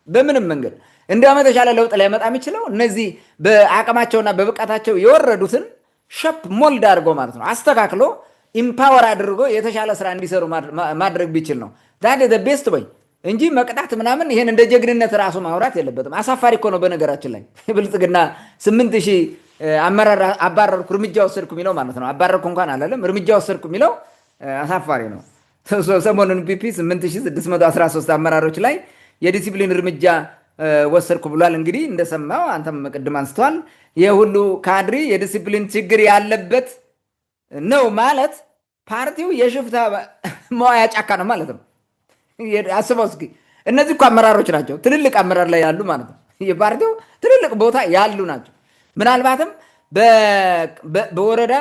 በምንም መንገድ። እንዲያውም የተሻለ ለውጥ ሊያመጣ የሚችለው እነዚህ በአቅማቸውና በብቃታቸው የወረዱትን ሸፕ ሞልድ አድርጎ ማለት ነው አስተካክሎ ኢምፓወር አድርጎ የተሻለ ስራ እንዲሰሩ ማድረግ ቢችል ነው። ዛት ቤስት ወይ እንጂ መቅጣት ምናምን ይሄን እንደ ጀግንነት ራሱ ማውራት የለበትም። አሳፋሪ እኮ ነው። በነገራችን ላይ ብልጽግና 8,000 አመራር አባረርኩ እርምጃ ወሰድኩ የሚለው ማለት ነው። አባረርኩ እንኳን አላለም፣ እርምጃ ወሰድኩ የሚለው አሳፋሪ ነው። ሰሞኑን ፒፒ 8,613 አመራሮች ላይ የዲሲፕሊን እርምጃ ወሰድኩ ብሏል። እንግዲህ እንደሰማው አንተም ቅድም አንስተዋል። የሁሉ ካድሪ የዲሲፕሊን ችግር ያለበት ነው ማለት ፓርቲው የሽፍታ መዋያ ጫካ ነው ማለት ነው። አስበው እስኪ። እነዚህ እኮ አመራሮች ናቸው፣ ትልልቅ አመራር ላይ ያሉ ማለት ነው። የፓርቲው ትልልቅ ቦታ ያሉ ናቸው። ምናልባትም በወረዳ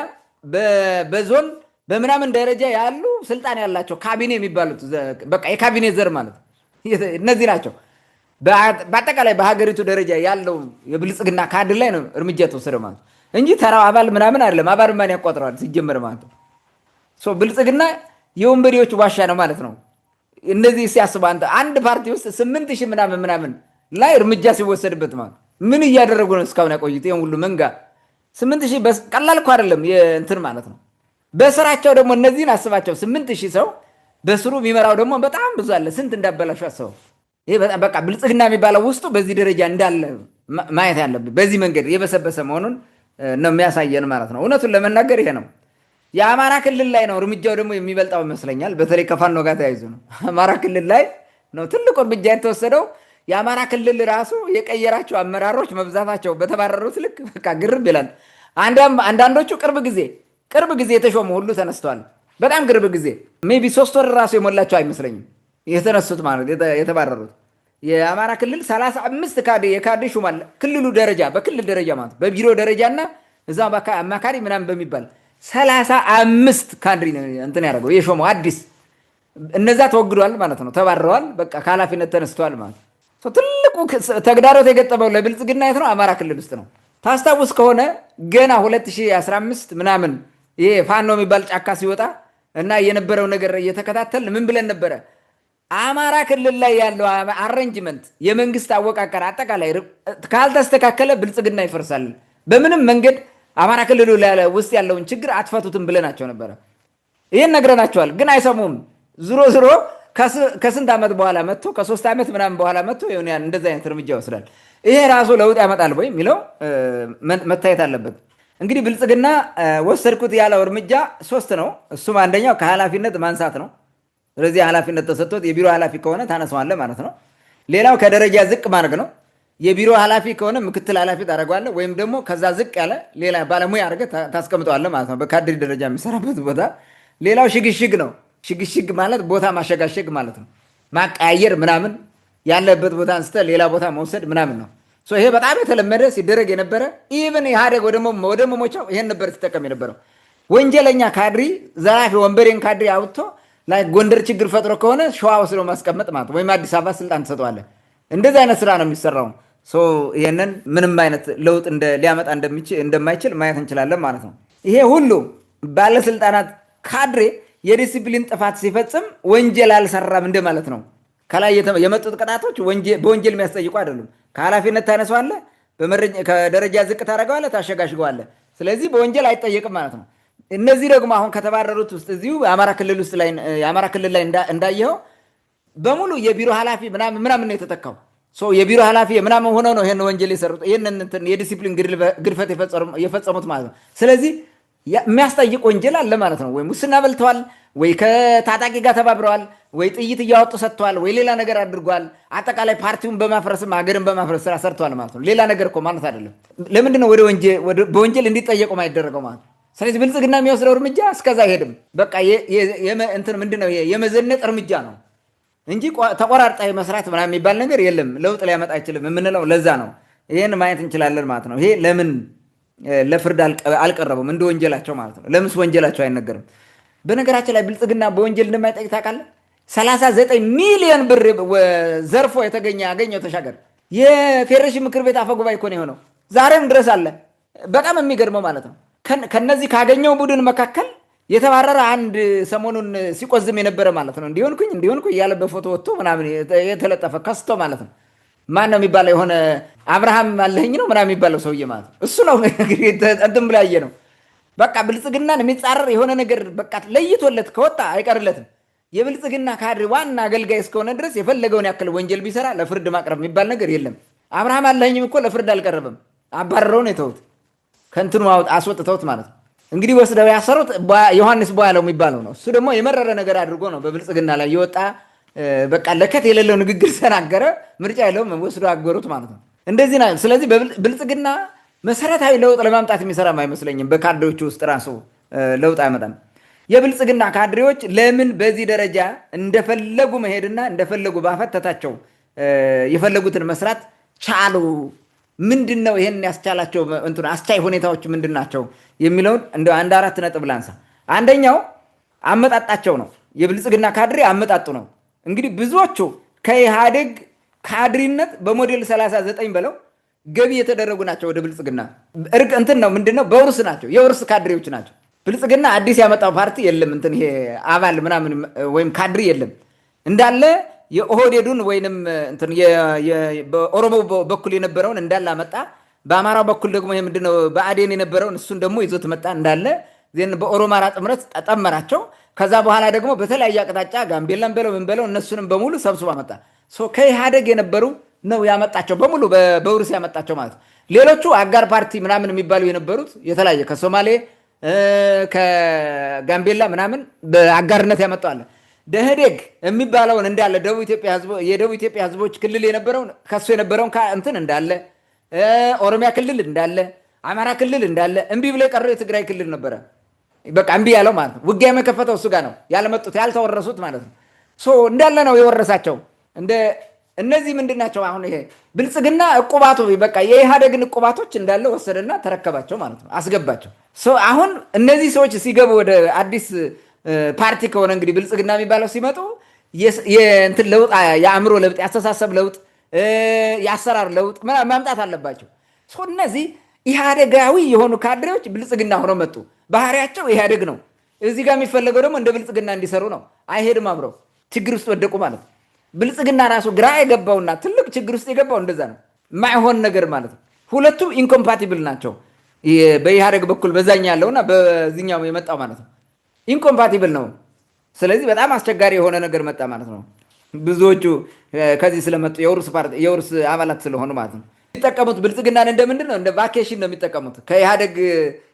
በዞን በምናምን ደረጃ ያሉ ስልጣን ያላቸው ካቢኔ የሚባሉት በቃ የካቢኔ ዘር ማለት ነው። እነዚህ ናቸው። በአጠቃላይ በሀገሪቱ ደረጃ ያለው የብልጽግና ካድር ላይ ነው እርምጃ የተወሰደ ማለት እንጂ ተራው አባል ምናምን አይደለም። አባል ማን ያቋጥረዋል ሲጀመር ማለት ነው። ብልጽግና የወንበዴዎች ዋሻ ነው ማለት ነው። እነዚህ ሲያስቡ አንድ ፓርቲ ውስጥ 8,000 ምናምን ላይ እርምጃ ሲወሰድበት ማለት ምን እያደረጉ ነው እስካሁን ያቆዩት? ይሄን ሁሉ መንጋ 8,000 ቀላል እኮ አይደለም እንትን ማለት ነው። በስራቸው ደግሞ እነዚህን አስባቸው 8,000 ሰው በስሩ የሚመራው ደግሞ በጣም ብዙ አለ። ስንት እንዳበላሹ አስበው። ይሄ በቃ ብልጽግና የሚባለው ውስጡ በዚህ ደረጃ እንዳለ ማየት ያለብን በዚህ መንገድ የበሰበሰ መሆኑን ነው የሚያሳየን ማለት ነው። እውነቱን ለመናገር ይሄ ነው። የአማራ ክልል ላይ ነው እርምጃው ደግሞ የሚበልጣው ይመስለኛል። በተለይ ከፋኖ ጋር ተያይዞ ነው አማራ ክልል ላይ ነው ትልቁ እርምጃ የተወሰደው። የአማራ ክልል ራሱ የቀየራቸው አመራሮች መብዛታቸው በተባረሩት ልክ በቃ ግርም ይላል። አንዳንዶቹ ቅርብ ጊዜ የተሾሙ ሁሉ ተነስተዋል። በጣም ቅርብ ጊዜ ሜይ ቢ 3 ወር ራሱ የሞላቸው አይመስለኝም የተነሱት ማለት የተባረሩት። የአማራ ክልል 35 የካድሬ ሹማል ክልሉ ደረጃ በክልል ደረጃ ማለት በቢሮ ደረጃና እዛ አማካሪ ምናምን በሚባል 35 ካድሬ እንትን ያደረገው የሾመው አዲስ። እነዛ ተወግዷል ማለት ነው፣ ተባረዋል። በቃ ከኃላፊነት ተነስተዋል ማለት ነው። ትልቁ ተግዳሮት የገጠመው ለብልጽግና የት ነው? አማራ ክልል ውስጥ ነው። ታስታውስ ከሆነ ገና 2015 ምናምን ይሄ ፋኖ የሚባል ጫካ ሲወጣ እና የነበረው ነገር እየተከታተልን ምን ብለን ነበረ? አማራ ክልል ላይ ያለው አሬንጅመንት የመንግስት አወቃቀር አጠቃላይ ካልተስተካከለ ብልጽግና ይፈርሳል፣ በምንም መንገድ አማራ ክልሉ ውስጥ ያለውን ችግር አትፈቱትም ብለናቸው ነበረ። ይህን ነግረናቸዋል፣ ግን አይሰሙም። ዝሮ ዝሮ ከስንት ዓመት በኋላ መጥቶ ከ3 ዓመት ምናምን በኋላ መጥቶ እንደዚህ አይነት እርምጃ ይወስዳል። ይሄ ራሱ ለውጥ ያመጣል ወይ የሚለው መታየት አለበት። እንግዲህ ብልጽግና ወሰድኩት ያለው እርምጃ 3 ነው። እሱም አንደኛው ከኃላፊነት ማንሳት ነው። ስለዚህ ኃላፊነት ተሰጥቶት የቢሮ ኃላፊ ከሆነ ታነሳዋለህ ማለት ነው። ሌላው ከደረጃ ዝቅ ማድረግ ነው። የቢሮ ኃላፊ ከሆነ ምክትል ኃላፊ ታደርገዋለህ፣ ወይም ደግሞ ከዛ ዝቅ ያለ ሌላ ባለሙያ አድርገህ ታስቀምጠዋለህ ማለት ነው፣ በካድሪ ደረጃ የሚሰራበት ቦታ። ሌላው ሽግሽግ ነው። ሽግሽግ ማለት ቦታ ማሸጋሸግ ማለት ነው። ማቀያየር ምናምን፣ ያለበት ቦታ አንስተህ ሌላ ቦታ መውሰድ ምናምን ነው። ይሄ በጣም የተለመደ ሲደረግ የነበረ ኢቨን ኢህአዴግ ወደ መሞቻው ይሄን ነበር ሲጠቀም የነበረው። ወንጀለኛ ካድሪ፣ ዘራፊ ወንበሬን ካድሪ አውጥቶ ላይ ጎንደር ችግር ፈጥሮ ከሆነ ሸዋ ወስዶ ማስቀመጥ ማለት ወይም አዲስ አበባ ስልጣን ትሰጠዋለህ። እንደዚህ አይነት ስራ ነው የሚሰራው። ይሄንን ምንም አይነት ለውጥ ሊያመጣ እንደማይችል ማየት እንችላለን ማለት ነው። ይሄ ሁሉ ባለስልጣናት ካድሬ የዲሲፕሊን ጥፋት ሲፈጽም ወንጀል አልሰራም እንደማለት ነው። ከላይ የመጡት ቅጣቶች በወንጀል የሚያስጠይቁ አይደሉም። ከኃላፊነት ታነሳዋለህ፣ ከደረጃ ዝቅ ታደርገዋለህ፣ ታሸጋሽገዋለህ። ስለዚህ በወንጀል አይጠየቅም ማለት ነው። እነዚህ ደግሞ አሁን ከተባረሩት ውስጥ እዚሁ የአማራ ክልል ላይ እንዳየኸው በሙሉ የቢሮ ኃላፊ ምናምን ነው የተተካው። የቢሮ ኃላፊ ምናምን ሆነው ነው ይህን ወንጀል የሰሩት፣ ይህንን የዲሲፕሊን ግድፈት የፈጸሙት ማለት ነው። ስለዚህ የሚያስጠይቅ ወንጀል አለ ማለት ነው። ወይ ሙስና በልተዋል፣ ወይ ከታጣቂ ጋር ተባብረዋል፣ ወይ ጥይት እያወጡ ሰጥተዋል፣ ወይ ሌላ ነገር አድርጓል። አጠቃላይ ፓርቲውን በማፍረስም ሀገርን በማፍረስ ስራ ሰርተዋል ማለት ነው። ሌላ ነገር እኮ ማለት አይደለም። ለምንድን ነው በወንጀል እንዲጠየቁ ማይደረገው ማለት ነው? ስለዚህ ብልጽግና የሚወስደው እርምጃ እስከዛ አይሄድም። በቃ ምንድነው የመዘነጥ እርምጃ ነው እንጂ ተቆራርጣ መስራት ምናምን የሚባል ነገር የለም። ለውጥ ሊያመጣ አይችልም የምንለው ለዛ ነው። ይህን ማየት እንችላለን ማለት ነው። ይሄ ለምን ለፍርድ አልቀረበም እንደ ወንጀላቸው ማለት ነው? ለምንስ ወንጀላቸው አይነገርም? በነገራችን ላይ ብልጽግና በወንጀል እንደማይጠይቅ ታውቃለህ? 39 ሚሊዮን ብር ዘርፎ ያገኘው ተሻገር የፌዴሬሽን ምክር ቤት አፈ ጉባኤ እኮ ነው የሆነው። ዛሬም ድረስ አለ። በጣም የሚገርመው ማለት ነው ከነዚህ ካገኘው ቡድን መካከል የተባረረ አንድ ሰሞኑን ሲቆዝም የነበረ ማለት ነው እንዲሆንኩኝ እያለ በፎቶ ወጥቶ ምናምን የተለጠፈ ከስቶ ማለት ነው። ማን ነው የሚባለው? የሆነ አብርሃም አለኝ ነው ምናምን የሚባለው ሰውዬ ማለት ነው። እሱ ነው እንትን ብሎ ያየ ነው። በቃ ብልጽግናን የሚጻረር የሆነ ነገር በቃ ለይቶለት ከወጣ አይቀርለትም። የብልጽግና ካድሬ ዋና አገልጋይ እስከሆነ ድረስ የፈለገውን ያክል ወንጀል ቢሰራ ለፍርድ ማቅረብ የሚባል ነገር የለም። አብርሃም አለኝም እኮ ለፍርድ አልቀረበም። አባረረው ነው የተውት፣ ከእንትኑ አስወጥተውት ማለት ነው። እንግዲህ ወስደው ያሰሩት ዮሐንስ ቧያለው የሚባለው ነው። እሱ ደግሞ የመረረ ነገር አድርጎ ነው በብልጽግና ላይ የወጣ በቃ ለከት የሌለው ንግግር ተናገረ። ምርጫ የለውም ወስዶ አገሩት ማለት ነው። እንደዚህ ነው። ስለዚህ ብልጽግና መሰረታዊ ለውጥ ለማምጣት የሚሰራም አይመስለኝም። በካድሬዎቹ ውስጥ ራሱ ለውጥ አይመጣም። የብልጽግና ካድሬዎች ለምን በዚህ ደረጃ እንደፈለጉ መሄድና እንደፈለጉ ባፈተታቸው የፈለጉትን መስራት ቻሉ? ምንድን ነው ይሄን ያስቻላቸው አስቻይ ሁኔታዎች ምንድን ናቸው የሚለውን እንደ 4 ነጥብ ላንሳ። አንደኛው አመጣጣቸው ነው። የብልጽግና ካድሬ አመጣጡ ነው። እንግዲህ ብዙዎቹ ከኢህአዴግ ካድሪነት በሞዴል 39 በለው ገቢ የተደረጉ ናቸው ወደ ብልጽግና። ነው ምንድነው? በውርስ ናቸው። የውርስ ካድሬዎች ናቸው። ብልጽግና አዲስ ያመጣው ፓርቲ የለም። ይሄ አባል ምናምን ወይም ካድሪ የለም። እንዳለ የኦህዴዱን ወይንም በኦሮሞ በኩል የነበረውን እንዳለ አመጣ። በአማራው በኩል ደግሞ ይሄ ምንድነው በአዴን የነበረውን እሱን ደግሞ ይዞት መጣ እንዳለ በኦሮማራ ጥምረት ጠመራቸው። ከዛ በኋላ ደግሞ በተለያየ አቅጣጫ ጋምቤላን በለው ምን በለው እነሱንም በሙሉ ሰብስባ መጣ። ከኢህአዴግ የነበሩ ነው ያመጣቸው በሙሉ በውርስ ያመጣቸው ማለት ነው። ሌሎቹ አጋር ፓርቲ ምናምን የሚባሉ የነበሩት የተለያየ ከሶማሌ ከጋምቤላ ምናምን በአጋርነት ያመጣዋል። ደህዴግ የሚባለውን እንዳለ የደቡብ ኢትዮጵያ ህዝቦች ክልል የነበረውን ከሱ የነበረውን እንዳለ ኦሮሚያ ክልል እንዳለ አማራ ክልል እንዳለ እምቢ ብሎ የቀረው የትግራይ ክልል ነበረ። በቃ እምቢ ያለው ማለት ነው። ውጊያ የከፈተው እሱ ጋር ነው። ያልመጡት ያልተወረሱት ማለት ነው። እንዳለ ነው የወረሳቸው። እነዚህ ምንድን ናቸው? አሁን ይሄ ብልጽግና እቁባቱ በቃ የኢህአዴግን እቁባቶች እንዳለ ወሰደና ተረከባቸው ማለት ነው፣ አስገባቸው። አሁን እነዚህ ሰዎች ሲገቡ ወደ አዲስ ፓርቲ ከሆነ እንግዲህ ብልጽግና የሚባለው ሲመጡ የእንትን ለውጥ፣ የአእምሮ ለውጥ፣ የአስተሳሰብ ለውጥ፣ የአሰራር ለውጥ ማምጣት አለባቸው። እነዚህ ኢህአዴጋዊ የሆኑ ካድሬዎች ብልጽግና ሆነው መጡ። ባህሪያቸው ኢህአዴግ ነው። እዚህ ጋር የሚፈለገው ደግሞ እንደ ብልጽግና እንዲሰሩ ነው። አይሄድም፣ አብረው ችግር ውስጥ ወደቁ ማለት ነው። ብልጽግና ራሱ ግራ የገባውና ትልቅ ችግር ውስጥ የገባው እንደዛ ነው። ማይሆን ነገር ማለት ነው። ሁለቱ ኢንኮምፓቲብል ናቸው። በኢህአዴግ በኩል በዛኛ ያለውና በዚህኛው የመጣው ማለት ነው ኢንኮምፓቲብል ነው። ስለዚህ በጣም አስቸጋሪ የሆነ ነገር መጣ ማለት ነው። ብዙዎቹ ከዚህ ስለመጡ የውርስ አባላት ስለሆኑ ማለት ነው የሚጠቀሙት ብልጽግናን እንደምንድን ነው? እንደ ቫኬሽን ነው የሚጠቀሙት። ከኢህአዴግ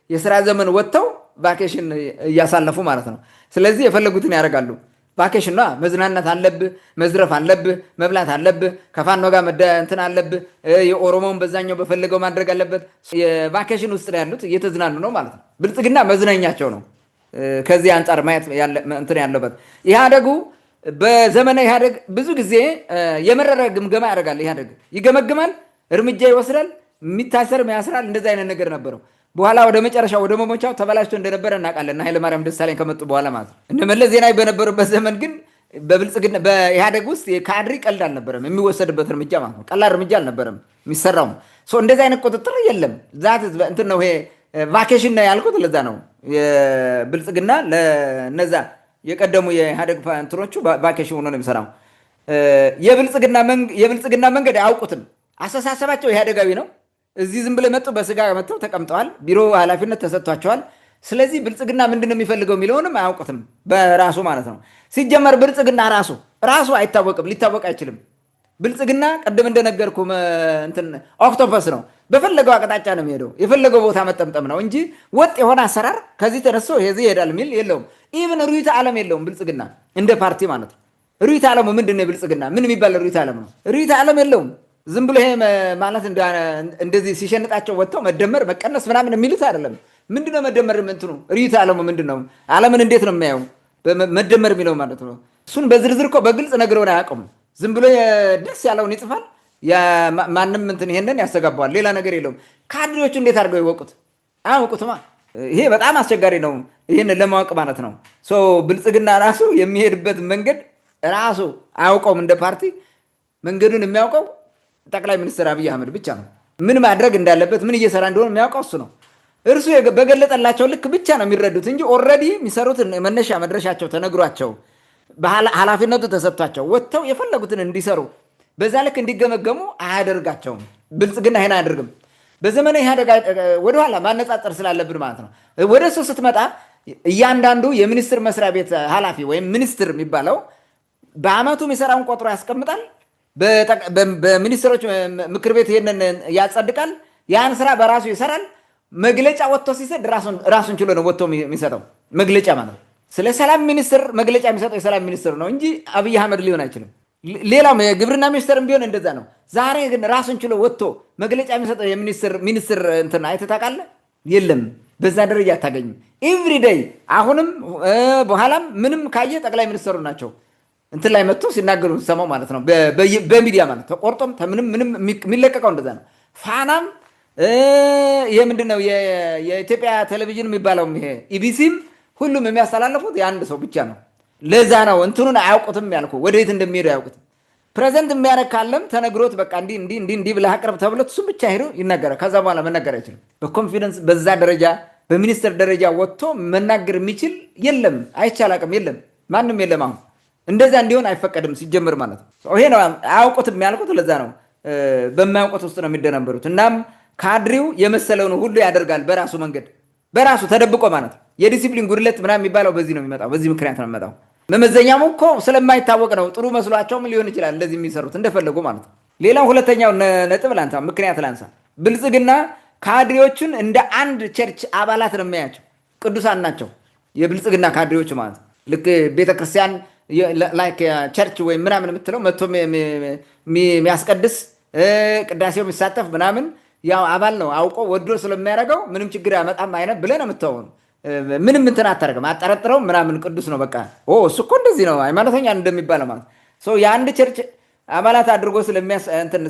የስራ ዘመን ወጥተው ቫኬሽን እያሳለፉ ማለት ነው። ስለዚህ የፈለጉትን ያደርጋሉ። ቫኬሽን ነው። መዝናናት አለብህ፣ መዝረፍ አለብህ፣ መብላት አለብህ፣ ከፋኖ ጋር እንትን አለብህ። የኦሮሞውን በዛኛው በፈለገው ማድረግ አለበት። የቫኬሽን ውስጥ ነው ያሉት፣ እየተዝናኑ ነው ማለት ነው። ብልጽግና መዝናኛቸው ነው። ከዚህ አንጻር ማየት እንትን ያለበት ኢህአዴጉ በዘመነ ኢህአዴግ ብዙ ጊዜ የመረረ ግምገማ ያደርጋል። ኢህአዴግ ይገመግማል፣ እርምጃ ይወስዳል፣ የሚታሰርም ያስራል። እንደዚህ አይነት ነገር ነበረው። በኋላ ወደ መጨረሻ ወደ መሞቻው ተበላሽቶ እንደነበረ እናውቃለን። ኃይለማርያም ደሳለኝ ከመጡ በኋላ ማለት ነው። እነ መለስ ዜናዊ በነበሩበት ዘመን ግን በብልጽግና በኢህአዴግ ውስጥ የካድሪ ቀልድ አልነበረም የሚወሰድበት እርምጃ ማለት ነው። ቀላል እርምጃ አልነበረም የሚሰራውም። እንደዚህ አይነት ቁጥጥር የለም። ዛት እንትን ነው። ይሄ ቫኬሽን ነው ያልኩት ለዛ ነው። የብልጽግና ለነዛ የቀደሙ የኢህአዴግ እንትኖቹ ቫኬሽን ሆኖ ነው የሚሰራው። የብልጽግና መንገድ አያውቁትም። አስተሳሰባቸው ኢህአዴጋዊ ነው። እዚህ ዝም ብለው መጡ፣ በስጋ መጥተው ተቀምጠዋል። ቢሮ ኃላፊነት ተሰጥቷቸዋል። ስለዚህ ብልጽግና ምንድን ነው የሚፈልገው የሚለውንም አያውቁትም በራሱ ማለት ነው። ሲጀመር ብልጽግና ራሱ አይታወቅም፣ ሊታወቅ አይችልም። ብልጽግና ቅድም እንደነገርኩ እንትን ኦክቶፐስ ነው። በፈለገው አቅጣጫ ነው የሚሄደው። የፈለገው ቦታ መጠምጠም ነው እንጂ ወጥ የሆነ አሰራር ከዚህ ተነስቶ የዚህ ይሄዳል የሚል የለውም። ኢቭን ርዕዮተ ዓለም የለውም ብልጽግና እንደ ፓርቲ ማለት ነው። ርዕዮተ ዓለሙ ምንድን ነው? ብልጽግና ምን የሚባል ርዕዮተ ዓለም ነው? ርዕዮተ ዓለም የለውም። ዝም ብሎ ይሄ ማለት እንደዚህ ሲሸንጣቸው ወጥተው መደመር መቀነስ ምናምን የሚሉት አይደለም። ምንድነው መደመር? እንትኑ ርዕዮተ ዓለሙ ምንድን ነው? ዓለምን እንዴት ነው የሚያየው? መደመር የሚለው ማለት ነው። እሱን በዝርዝር እኮ በግልጽ ነግረውን አያውቅም። ዝም ብሎ ደስ ያለውን ይጽፋል። ማንም እንትን ይሄንን ያስተጋባዋል። ሌላ ነገር የለውም። ካድሬዎቹ እንዴት አድርገው ይወቁት? አያውቁትማ። ይሄ በጣም አስቸጋሪ ነው ይህን ለማወቅ ማለት ነው። ብልጽግና ራሱ የሚሄድበት መንገድ ራሱ አያውቀውም። እንደ ፓርቲ መንገዱን የሚያውቀው ጠቅላይ ሚኒስትር አብይ አህመድ ብቻ ነው። ምን ማድረግ እንዳለበት ምን እየሰራ እንደሆነ የሚያውቀው እሱ ነው። እርሱ በገለጠላቸው ልክ ብቻ ነው የሚረዱት እንጂ ኦልሬዲ የሚሰሩት መነሻ መድረሻቸው ተነግሯቸው ኃላፊነቱ ተሰጥቷቸው ወጥተው የፈለጉትን እንዲሰሩ በዛ ልክ እንዲገመገሙ አያደርጋቸውም። ብልጽግና ይሄን አያደርግም። በዘመነ ኢህአዴግ ወደኋላ ማነጻጸር ስላለብን ማለት ነው። ወደ እሱ ስትመጣ እያንዳንዱ የሚኒስትር መስሪያ ቤት ኃላፊ ወይም ሚኒስትር የሚባለው በአመቱ የሚሰራውን ቆጥሮ ያስቀምጣል። በሚኒስትሮች ምክር ቤት ይሄንን ያጸድቃል። ያን ስራ በራሱ ይሰራል። መግለጫ ወጥቶ ሲሰጥ ራሱን ችሎ ነው ወጥቶ የሚሰጠው መግለጫ ማለት ነው። ስለ ሰላም ሚኒስትር መግለጫ የሚሰጠው የሰላም ሚኒስትር ነው እንጂ አብይ አህመድ ሊሆን አይችልም። ሌላም የግብርና ሚኒስትርም ቢሆን እንደዛ ነው። ዛሬ ግን ራሱን ችሎ ወጥቶ መግለጫ የሚሰጠው የሚኒስትር እንትን አይተህ ታውቃለህ? የለም። በዛ ደረጃ አታገኝም። ኤቭሪዴይ አሁንም በኋላም ምንም ካየ ጠቅላይ ሚኒስትሩ ናቸው እንትን ላይ መጥቶ ሲናገሩ ሰማው ማለት ነው። በሚዲያ ማለት ተቆርጦም ምንም የሚለቀቀው እንደዛ ነው። ፋናም ይሄ ምንድነው የኢትዮጵያ ቴሌቪዥን የሚባለው ይሄ ኢቢሲም ሁሉም የሚያስተላልፉት የአንድ ሰው ብቻ ነው። ለዛ ነው እንትኑን አያውቁትም ያልኩ፣ ወደየት እንደሚሄዱ አያውቁትም። ፕሬዘንት የሚያደርግ ካለም ተነግሮት በቃ እንዲህ ብለህ አቅርብ ተብሎት እሱም ብቻ ሄዶ ይናገራል። ከዛ በኋላ መናገር አይችልም። በኮንፊደንስ በዛ ደረጃ በሚኒስትር ደረጃ ወጥቶ መናገር የሚችል የለም። አይቻል አቅም የለም፣ ማንም የለም። አሁን እንደዛ እንዲሆን አይፈቀድም ሲጀምር ማለት ነው። ይሄ ነው አያውቁትም ያልኩት። ለዛ ነው በማያውቁት ውስጥ ነው የሚደናበሩት። እናም ካድሬው የመሰለውን ሁሉ ያደርጋል በራሱ መንገድ በራሱ ተደብቆ ማለት ነው። የዲሲፕሊን ጉድለት ምናምን የሚባለው በዚህ ነው የሚመጣው። በዚህ ምክንያት ነው የሚመጣው። መመዘኛሙ እኮ ስለማይታወቅ ነው። ጥሩ መስሏቸውም ሊሆን ይችላል እንደዚህ የሚሰሩት እንደፈለጉ ማለት ነው። ሌላው ሁለተኛው ነጥብ ላንሳ፣ ምክንያት ላንሳ። ብልጽግና ካድሬዎቹን እንደ አንድ ቸርች አባላት ነው የሚያያቸው። ቅዱሳን ናቸው የብልጽግና ካድሬዎች ማለት ነው። ልክ ቤተክርስቲያን ላይክ ቸርች ወይም ምናምን የምትለው መጥቶ የሚያስቀድስ ቅዳሴው የሚሳተፍ ምናምን ያው አባል ነው። አውቆ ወዶ ስለሚያደርገው ምንም ችግር ያመጣም አይነት ብለህ ነው የምትሆኑ። ምንም እንትን አታደርግም፣ አጠረጥረው ምናምን ቅዱስ ነው በቃ እሱ እኮ እንደዚህ ነው ሃይማኖተኛ እንደሚባለው ማለት የአንድ ቸርች አባላት አድርጎ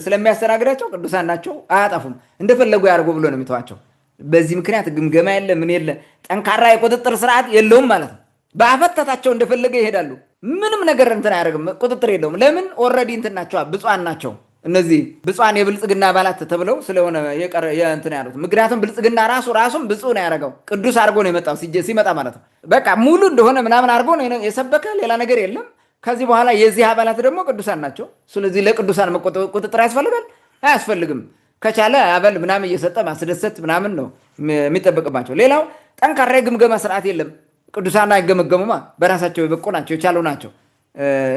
ስለሚያስተናግዳቸው ቅዱሳን ናቸው፣ አያጠፉም፣ እንደፈለጉ ያደርጉ ብሎ ነው የሚተዋቸው። በዚህ ምክንያት ግምገማ የለ ምን የለ፣ ጠንካራ የቁጥጥር ስርዓት የለውም ማለት ነው። በአፈታታቸው እንደፈለገ ይሄዳሉ። ምንም ነገር እንትን አያደርግም፣ ቁጥጥር የለውም። ለምን? ኦልሬዲ እንትን ናቸው፣ ብፁዓን ናቸው። እነዚህ ብፁዓን የብልጽግና አባላት ተብለው ስለሆነ እንትን ያሉት። ምክንያቱም ብልጽግና ራሱም ብፁዕ ነው ያደረገው፣ ቅዱስ አድርጎ ነው የመጣው ሲመጣ ማለት ነው። በቃ ሙሉ እንደሆነ ምናምን አድርጎ ነው የሰበከ፣ ሌላ ነገር የለም። ከዚህ በኋላ የዚህ አባላት ደግሞ ቅዱሳን ናቸው። ስለዚህ ለቅዱሳን ቁጥጥር ያስፈልጋል አያስፈልግም? ከቻለ አበል ምናምን እየሰጠ ማስደሰት ምናምን ነው የሚጠበቅባቸው። ሌላው ጠንካራ የግምገማ ስርዓት የለም። ቅዱሳን አይገመገሙማ፣ በራሳቸው የበቁ ናቸው፣ የቻሉ ናቸው።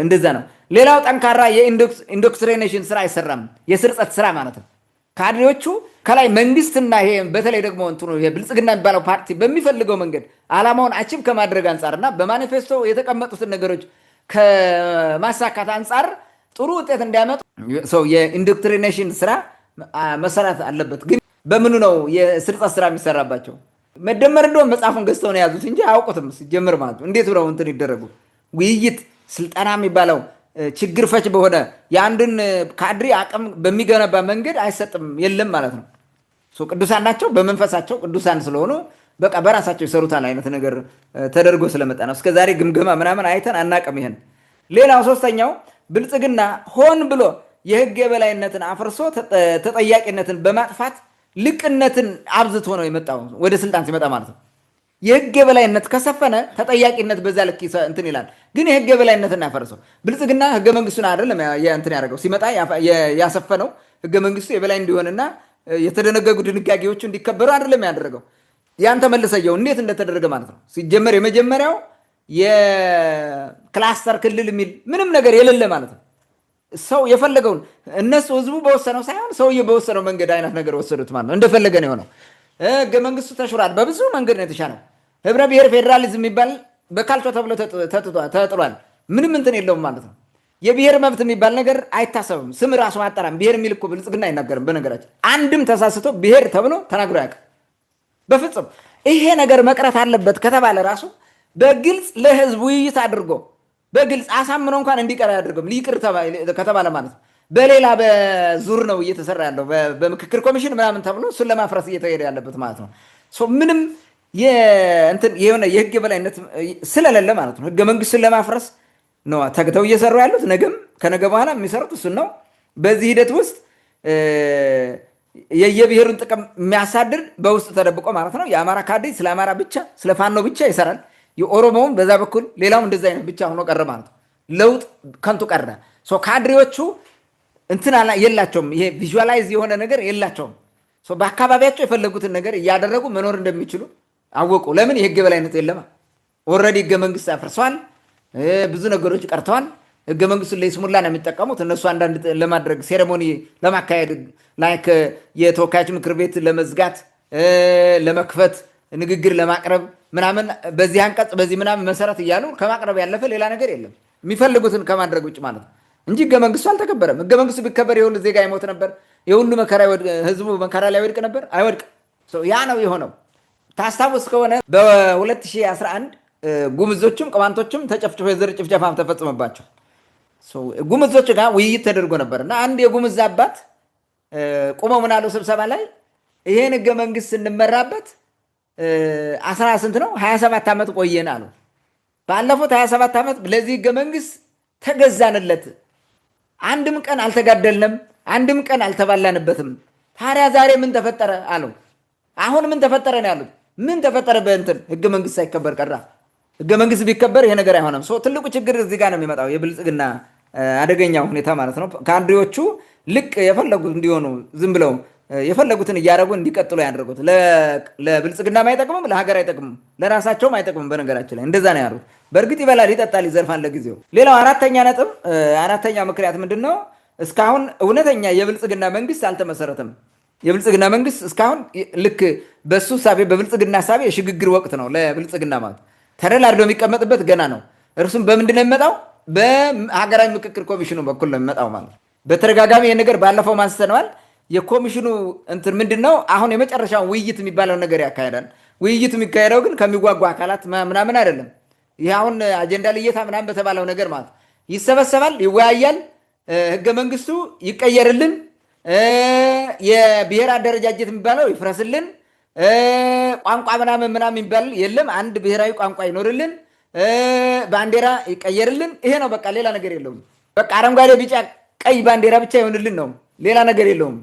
እንደዛ ነው። ሌላው ጠንካራ የኢንዶክትሪኔሽን ስራ አይሰራም፣ የስርጸት ስራ ማለት ነው። ካድሬዎቹ ከላይ መንግስትና ይሄ በተለይ ደግሞ እንትኑ ብልጽግና የሚባለው ፓርቲ በሚፈልገው መንገድ አላማውን አቺቭ ከማድረግ አንጻርና በማኒፌስቶ የተቀመጡትን ነገሮች ከማሳካት አንጻር ጥሩ ውጤት እንዲያመጡ ሰው የኢንዶክትሪኔሽን ስራ መሰራት አለበት። ግን በምኑ ነው የስርጸት ስራ የሚሰራባቸው? መደመር እንደውም መጽሐፉን ገዝተው ነው የያዙት እንጂ አያውቁትም ሲጀምር ማለት ነው። እንዴት ብለው እንትን ይደረጉ? ውይይት ስልጠና የሚባለው ችግር ፈች በሆነ የአንድን ካድሬ አቅም በሚገነባ መንገድ አይሰጥም፣ የለም ማለት ነው። ቅዱሳን ናቸው፣ በመንፈሳቸው ቅዱሳን ስለሆኑ በቃ በራሳቸው ይሰሩታል አይነት ነገር ተደርጎ ስለመጣ ነው። እስከዛሬ ግምገማ ምናምን አይተን አናቅም ይሄን። ሌላው ሶስተኛው ብልጽግና ሆን ብሎ የህግ የበላይነትን አፍርሶ ተጠያቂነትን በማጥፋት ልቅነትን አብዝቶ ነው የመጣው ወደ ስልጣን ሲመጣ ማለት ነው። የህግ የበላይነት ከሰፈነ ተጠያቂነት በዛ ልክ እንትን ይላል። ግን የህግ የበላይነትን ያፈርሰው ብልጽግና ህገ መንግስቱን አይደለም እንትን ያደረገው ሲመጣ ያሰፈነው ህገ መንግስቱ የበላይ እንዲሆንና የተደነገጉ ድንጋጌዎቹ እንዲከበሩ አይደለም ያደረገው። ያን ተመልሰየው እንዴት እንደተደረገ ማለት ነው። ሲጀመር የመጀመሪያው የክላስተር ክልል የሚል ምንም ነገር የሌለ ማለት ነው። ሰው የፈለገውን እነሱ ህዝቡ በወሰነው ሳይሆን ሰውዬ በወሰነው መንገድ አይነት ነገር ወሰዱት ማለት ነው። እንደፈለገ ነው የሆነው። ህገ መንግስቱ ተሽሯል፣ በብዙ መንገድ ነው የተሻለው። ህብረ ብሔር ፌዴራሊዝም የሚባል በካልቾ ተብሎ ተጥሏል። ምንም እንትን የለውም ማለት ነው። የብሔር መብት የሚባል ነገር አይታሰብም። ስም ራሱ አጠራም ብሔር የሚል እኮ ብልጽግና አይናገርም። በነገራችን አንድም ተሳስቶ ብሔር ተብሎ ተናግሮ ያውቅ በፍጹም። ይሄ ነገር መቅረት አለበት ከተባለ ራሱ በግልጽ ለህዝብ ውይይት አድርጎ በግልጽ አሳምኖ እንኳን እንዲቀር አያደርገም። ሊቅር ከተባለ ማለት ነው። በሌላ በዙር ነው እየተሰራ ያለው በምክክር ኮሚሽን ምናምን ተብሎ እሱን ለማፍረስ እየተሄደ ያለበት ማለት ነው። ምንም የሆነ የህግ የበላይነት ስለሌለ ማለት ነው። ህገ መንግስቱን ለማፍረስ ነው ተግተው እየሰሩ ያሉት። ነገም ከነገ በኋላ የሚሰሩት እሱን ነው። በዚህ ሂደት ውስጥ የየብሔሩን ጥቅም የሚያሳድር በውስጥ ተደብቆ ማለት ነው። የአማራ ካድሬ ስለ አማራ ብቻ ስለ ፋኖ ብቻ ይሰራል። የኦሮሞውን በዛ በኩል ሌላውም እንደዛ አይነት ብቻ ሆኖ ቀረ ማለት ነው። ለውጥ ከንቱ ቀረ። ካድሬዎቹ እንትን የላቸውም። ይሄ ቪዥዋላይዝ የሆነ ነገር የላቸውም። በአካባቢያቸው የፈለጉትን ነገር እያደረጉ መኖር እንደሚችሉ አወቁ። ለምን? የህግ የበላይነት የለማ። ኦልሬዲ ህገ መንግስት አፍርሰዋል። ብዙ ነገሮች ቀርተዋል። ህገ መንግስቱን ለይስሙላ ነው የሚጠቀሙት እነሱ። አንዳንድ ለማድረግ ሴሬሞኒ ለማካሄድ ላይክ የተወካዮች ምክር ቤት ለመዝጋት ለመክፈት ንግግር ለማቅረብ ምናምን በዚህ አንቀጽ በዚህ ምናምን መሰረት እያሉ ከማቅረብ ያለፈ ሌላ ነገር የለም። የሚፈልጉትን ከማድረግ ውጭ ማለት ነው እንጂ ህገ መንግስቱ አልተከበረም። ህገ መንግስቱ ቢከበር የሁሉ ዜጋ ይሞት ነበር። የሁሉ ህዝቡ መከራ ላይ ወድቅ ነበር። አይወድቅም። ያ ነው የሆነው። ታስታውስ ከሆነ በ2011 ጉምዞችም ቅማንቶችም ተጨፍጭፎ የዘር ጭፍጨፋም ተፈጽመባቸው ጉምዞች ጋር ውይይት ተደርጎ ነበር እና አንድ የጉምዝ አባት ቁመው ምን አለው ስብሰባ ላይ ይሄን ህገ መንግስት እንመራበት 27 ዓመት ቆየን አሉ። ባለፉት 27 ዓመት ለዚህ ህገ መንግስት ተገዛንለት፣ አንድም ቀን አልተጋደልንም፣ አንድም ቀን አልተባላንበትም። ታዲያ ዛሬ ምን ተፈጠረ አሉ። አሁን ምን ተፈጠረ ነው ያሉት። ምን ተፈጠረ? በእንትን ህገ መንግስት ሳይከበር ቀራ። ህገ መንግስት ቢከበር ይሄ ነገር አይሆንም። ትልቁ ችግር እዚህ ጋር ነው የሚመጣው፣ የብልጽግና አደገኛው ሁኔታ ማለት ነው። ካድሬዎቹ ልቅ የፈለጉት እንዲሆኑ ዝም ብለው የፈለጉትን እያደረጉ እንዲቀጥሉ ያደረጉት ለብልጽግናም አይጠቅምም፣ ለሀገር አይጠቅምም፣ ለራሳቸውም አይጠቅምም። በነገራችን ላይ እንደዛ ነው ያሉት። በእርግጥ ይበላል፣ ይጠጣል፣ ይዘርፋል ለጊዜው። ሌላው አራተኛ ምክንያት ምንድን ነው? እስካሁን እውነተኛ የብልጽግና መንግስት አልተመሰረተም። የብልጽግና መንግስት እስካሁን ልክ በሱ ሳቤ በብልጽግና ሳቤ የሽግግር ወቅት ነው። ለብልጽግና ማለት ተደላድሎ የሚቀመጥበት ገና ነው። እርሱም በምንድን ነው የሚመጣው? በሀገራዊ ምክክር ኮሚሽኑ በኩል ነው የሚመጣው ማለት በተደጋጋሚ ይህ ነገር ባለፈው ማንስተነዋል። የኮሚሽኑ እንትን ምንድን ነው? አሁን የመጨረሻው ውይይት የሚባለው ነገር ያካሄዳል። ውይይት የሚካሄደው ግን ከሚጓጉ አካላት ምናምን አይደለም። ይህ አሁን አጀንዳ ልየታ ምናምን በተባለው ነገር ማለት ይሰበሰባል፣ ይወያያል፣ ህገ መንግስቱ ይቀየርልን፣ የብሔር አደረጃጀት የሚባለው ይፍረስልን፣ ቋንቋ ምናምን የሚባል የለም፣ አንድ ብሔራዊ ቋንቋ ይኖርልን፣ ባንዲራ ይቀየርልን። ይሄ ነው በቃ፣ ሌላ ነገር የለውም። በቃ አረንጓዴ ቢጫ ቀይ ባንዲራ ብቻ ይሆንልን ነው፣ ሌላ ነገር የለውም።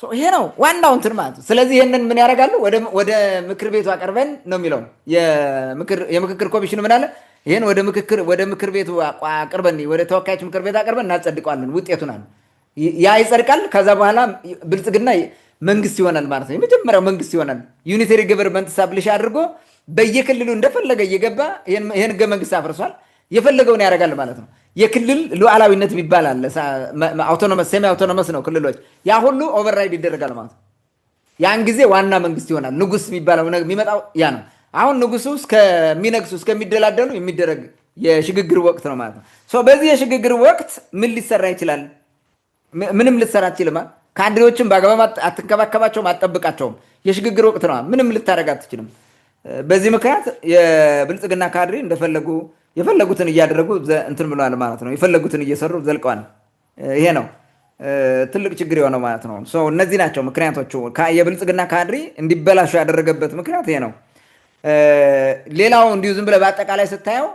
ይሄ ነው ዋናው እንትን ማለት ነው። ስለዚህ ይህንን ምን ያደርጋሉ? ወደ ምክር ቤቱ አቀርበን ነው የሚለው የምክክር ኮሚሽኑ ምን አለ? ይህን ወደ ምክር ቤቱ አቅርበን ወደ ተወካዮች ምክር ቤት አቅርበን እናጸድቀዋለን። ውጤቱን አለ ያ ይጸድቃል። ከዛ በኋላ ብልጽግና መንግስት ይሆናል ማለት ነው። የመጀመሪያው መንግስት ይሆናል። ዩኒተሪ ገቨርንመንት ሳብሊሽ አድርጎ በየክልሉ እንደፈለገ እየገባ ይህን ህገ መንግስት አፍርሷል። የፈለገውን ያደርጋል ማለት ነው። የክልል ሉዓላዊነት የሚባል አለ። አውቶኖመስ ሴሚ አውቶኖመስ ነው ክልሎች። ያ ሁሉ ኦቨርራይድ ይደረጋል ማለት ነው። ያን ጊዜ ዋና መንግስት ይሆናል። ንጉስ የሚባለው የሚመጣው ያ ነው። አሁን ንጉሱ እስከሚነግሱ እስከሚደላደሉ የሚደረግ የሽግግር ወቅት ነው ማለት ነው። በዚህ የሽግግር ወቅት ምን ሊሰራ ይችላል? ምንም ልትሰራ አትችልም። ካድሬዎችን በአግባብ አትንከባከባቸውም፣ አትጠብቃቸውም። የሽግግር ወቅት ነው። ምንም ልታደርግ አትችልም። በዚህ ምክንያት የብልጽግና ካድሬ እንደፈለጉ የፈለጉትን እያደረጉ እንትን ብለዋል ማለት ነው። የፈለጉትን እየሰሩ ዘልቀዋል። ይሄ ነው ትልቅ ችግር የሆነው ማለት ነው። እነዚህ ናቸው ምክንያቶቹ። የብልጽግና ካድሬ እንዲበላሹ ያደረገበት ምክንያት ይሄ ነው። ሌላው እንዲሁ ዝም ብለህ በአጠቃላይ ስታየው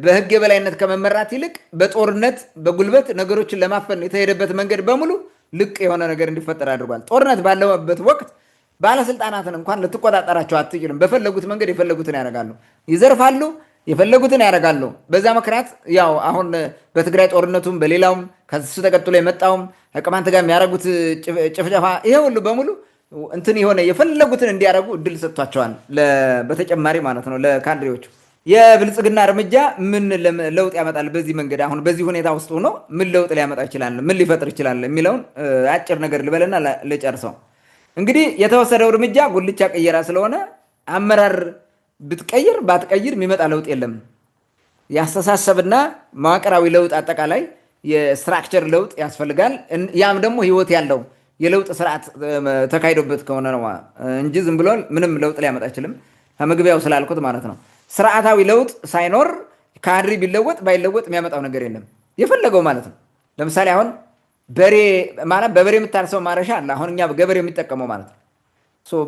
በህግ የበላይነት ከመመራት ይልቅ በጦርነት በጉልበት ነገሮችን ለማፈን የተሄደበት መንገድ በሙሉ ልቅ የሆነ ነገር እንዲፈጠር አድርጓል። ጦርነት ባለበት ወቅት ባለስልጣናትን እንኳን ልትቆጣጠራቸው አትችልም። በፈለጉት መንገድ የፈለጉትን ያደርጋሉ፣ ይዘርፋሉ፣ የፈለጉትን ያደርጋሉ። በዛ ምክንያት ያው አሁን በትግራይ ጦርነቱም በሌላውም ከሱ ተቀጥሎ የመጣውም ከቅማንት ጋር የሚያደርጉት ጭፍጨፋ ይሄ ሁሉ በሙሉ እንትን የሆነ የፈለጉትን እንዲያደርጉ እድል ሰጥቷቸዋል። በተጨማሪ ማለት ነው ለካድሬዎቹ የብልጽግና እርምጃ ምን ለውጥ ያመጣል? በዚህ መንገድ አሁን በዚህ ሁኔታ ውስጥ ሆኖ ምን ለውጥ ሊያመጣ ይችላል? ምን ሊፈጥር ይችላል? የሚለውን አጭር ነገር ልበልና ልጨርሰው። እንግዲህ የተወሰደው እርምጃ ጉልቻ ቀየራ ስለሆነ አመራር ብትቀይር ባትቀይር የሚመጣ ለውጥ የለም። ያስተሳሰብና መዋቅራዊ ለውጥ አጠቃላይ የስትራክቸር ለውጥ ያስፈልጋል። ያም ደግሞ ህይወት ያለው የለውጥ ስርዓት ተካሂዶበት ከሆነ ነው እንጂ ዝም ብሎ ምንም ለውጥ ሊያመጣ አይችልም። ከመግቢያው ስላልኩት ማለት ነው። ስርዓታዊ ለውጥ ሳይኖር ካድሪ ቢለወጥ ባይለወጥ የሚያመጣው ነገር የለም። የፈለገው ማለት ነው። ለምሳሌ አሁን በሬ ማለት በበሬ የምታርሰው ማረሻ አለ። አሁን እኛ ገበሬ የሚጠቀመው ማለት ነው።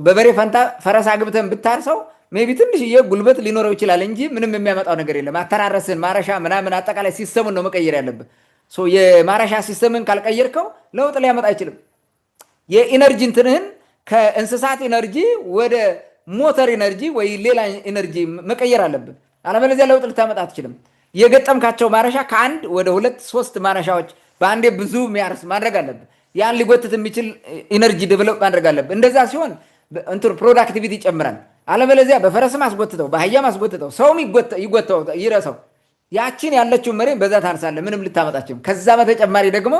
በበሬ ፈንታ ፈረስ አግብተን ብታርሰው ሜይ ቢ ትንሽዬ ጉልበት ሊኖረው ይችላል እንጂ ምንም የሚያመጣው ነገር የለም። አተራረስን ማረሻ ምናምን አጠቃላይ ሲስተሙን ነው መቀየር ያለብን። የማረሻ ሲስተምን ካልቀየርከው ለውጥ ሊያመጣ አይችልም። የኢነርጂ እንትንህን ከእንስሳት ኢነርጂ ወደ ሞተር ኢነርጂ ወይ ሌላ ኢነርጂ መቀየር አለብን። አለበለዚያ ለውጥ ልታመጣ አትችልም። የገጠምካቸው ማረሻ ከአንድ ወደ 2-3 ማረሻዎች በአንዴ ብዙ የሚያርስ ማድረግ አለብን። ያን ሊጎትት የሚችል ኢነርጂ ዴቨሎፕ ማድረግ አለብን። እንደዛ ሲሆን እንትን ፕሮዳክቲቪቲ ይጨምራል። አለበለዚያ በፈረስም አስጎትተው በአህያም አስጎትተው ሰውም ይጎተው ይረሰው ያቺን ያለችውን መሬት በዛ ታርሳለህ። ምንም ልታመጣችም። ከዛ በተጨማሪ ደግሞ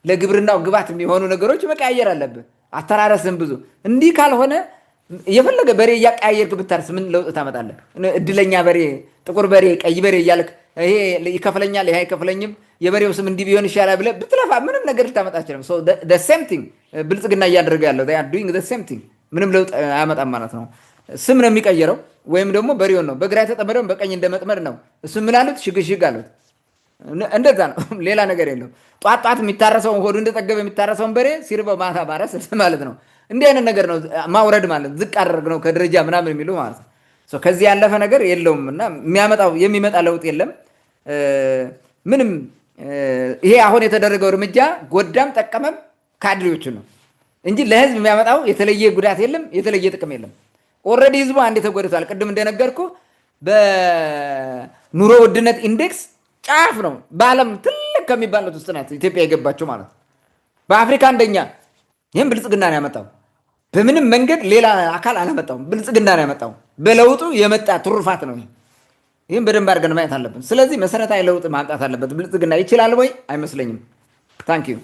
ለግብርናው ግባት የሚሆኑ ነገሮች መቀያየር አለብን። አተራረስም ብዙ እንዲህ ካልሆነ የፈለገ በሬ እያቀያየርክ ብታርስ ምን ለውጥ ታመጣለህ? እድለኛ በሬ፣ ጥቁር በሬ፣ ቀይ በሬ እያልክ ይሄ ይከፍለኛል ይሄ አይከፍለኝም የበሬው ስም እንዲህ ቢሆን ይሻላል ብለህ ብትለፋ ምንም ነገር ልታመጣ አትችልም። ሴም ቲንግ ብልጽግና እያደረገ ያለው ዱይንግ ሴም ቲንግ ምንም ለውጥ አያመጣም ማለት ነው። ስም ነው የሚቀየረው፣ ወይም ደግሞ በሬውን ነው በግራ የተጠመደውን በቀኝ እንደመጥመድ ነው። እሱ ምን አሉት? ሽግሽግ አሉት። እንደዛ ነው፣ ሌላ ነገር የለው። ጧት ጧት የሚታረሰውን ሆዱ እንደጠገበ የሚታረሰውን በሬ ሲርበው ማታ ማረስ ማለት ነው። እንዲህ አይነት ነገር ነው ማውረድ ማለት፣ ዝቅ አደረግ ነው ከደረጃ ምናምን የሚሉ ማለት ነው። ከዚህ ያለፈ ነገር የለውም እና የሚመጣ ለውጥ የለም ምንም። ይሄ አሁን የተደረገው እርምጃ ጎዳም ጠቀመም ካድሬዎቹ ነው እንጂ ለህዝብ የሚያመጣው የተለየ ጉዳት የለም፣ የተለየ ጥቅም የለም። ኦልሬዲ ህዝቡ አንዴ ተጎድቷል። ቅድም እንደነገርኩ በኑሮ ውድነት ኢንዴክስ ጫፍ ነው። በዓለም ትልቅ ከሚባሉት ውስጥ ናት ኢትዮጵያ የገባቸው ማለት ነው። በአፍሪካ አንደኛ። ይህም ብልጽግና ነው ያመጣው። በምንም መንገድ ሌላ አካል አላመጣውም። ብልጽግና ነው ያመጣው። በለውጡ የመጣ ትሩፋት ነው። ይህም በደንብ አድርገን ማየት አለብን። ስለዚህ መሰረታዊ ለውጥ ማምጣት አለበት። ብልጽግና ይችላል ወይ? አይመስለኝም። ታንክ ዩ።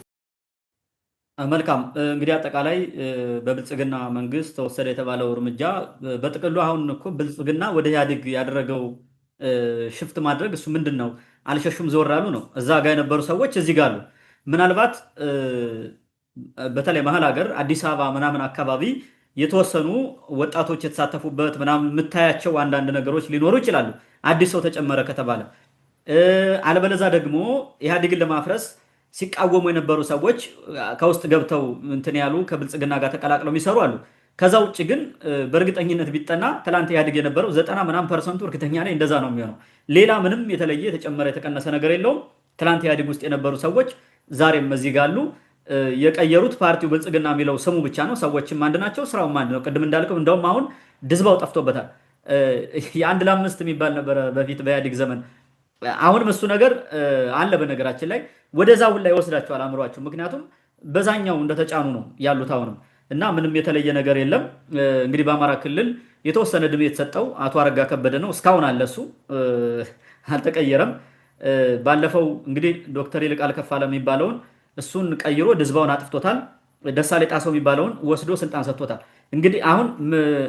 መልካም። እንግዲህ አጠቃላይ በብልጽግና መንግስት ተወሰደ የተባለው እርምጃ በጥቅሉ አሁን እኮ ብልጽግና ወደ ኢህአዴግ ያደረገው ሽፍት ማድረግ እሱ ምንድን ነው? አልሸሹም ዞር አሉ ነው። እዛ ጋር የነበሩ ሰዎች እዚህ ጋር አሉ። ምናልባት በተለይ መሀል ሀገር አዲስ አበባ ምናምን አካባቢ የተወሰኑ ወጣቶች የተሳተፉበት ምናምን የምታያቸው አንዳንድ ነገሮች ሊኖሩ ይችላሉ፣ አዲስ ሰው ተጨመረ ከተባለ። አለበለዛ ደግሞ ኢህአዴግን ለማፍረስ ሲቃወሙ የነበሩ ሰዎች ከውስጥ ገብተው እንትን ያሉ ከብልጽግና ጋር ተቀላቅለው የሚሰሩ አሉ። ከዛ ውጭ ግን በእርግጠኝነት ቢጠና ትላንት ኢህአዴግ የነበረው 90% እርግጠኛ ላይ እንደዛ ነው የሚሆነው። ሌላ ምንም የተለየ የተጨመረ የተቀነሰ ነገር የለውም። ትላንት ኢህአዴግ ውስጥ የነበሩ ሰዎች ዛሬም እዚህ ጋር አሉ። የቀየሩት ፓርቲው ብልጽግና የሚለው ስሙ ብቻ ነው። ሰዎችም አንድ ናቸው፣ ስራውም አንድ ነው። ቅድም እንዳልከው እንደውም አሁን ድዝባው ጠፍቶበታል። የአንድ ለአምስት የሚባል ነበረ በፊት በኢህአዴግ ዘመን። አሁንም እሱ ነገር አለ። በነገራችን ላይ ወደዛ ሁላ ይወስዳቸዋል አእምሯቸው። ምክንያቱም በዛኛው እንደተጫኑ ነው ያሉት አሁንም እና ምንም የተለየ ነገር የለም። እንግዲህ በአማራ ክልል የተወሰነ ዕድሜ የተሰጠው አቶ አረጋ ከበደ ነው። እስካሁን አለ፣ እሱ አልተቀየረም። ባለፈው እንግዲህ ዶክተር ይልቃል ከፋለ የሚባለውን እሱን ቀይሮ ድዝባውን አጥፍቶታል። ደሳሌ ጣሰው የሚባለውን ወስዶ ስልጣን ሰጥቶታል። እንግዲህ አሁን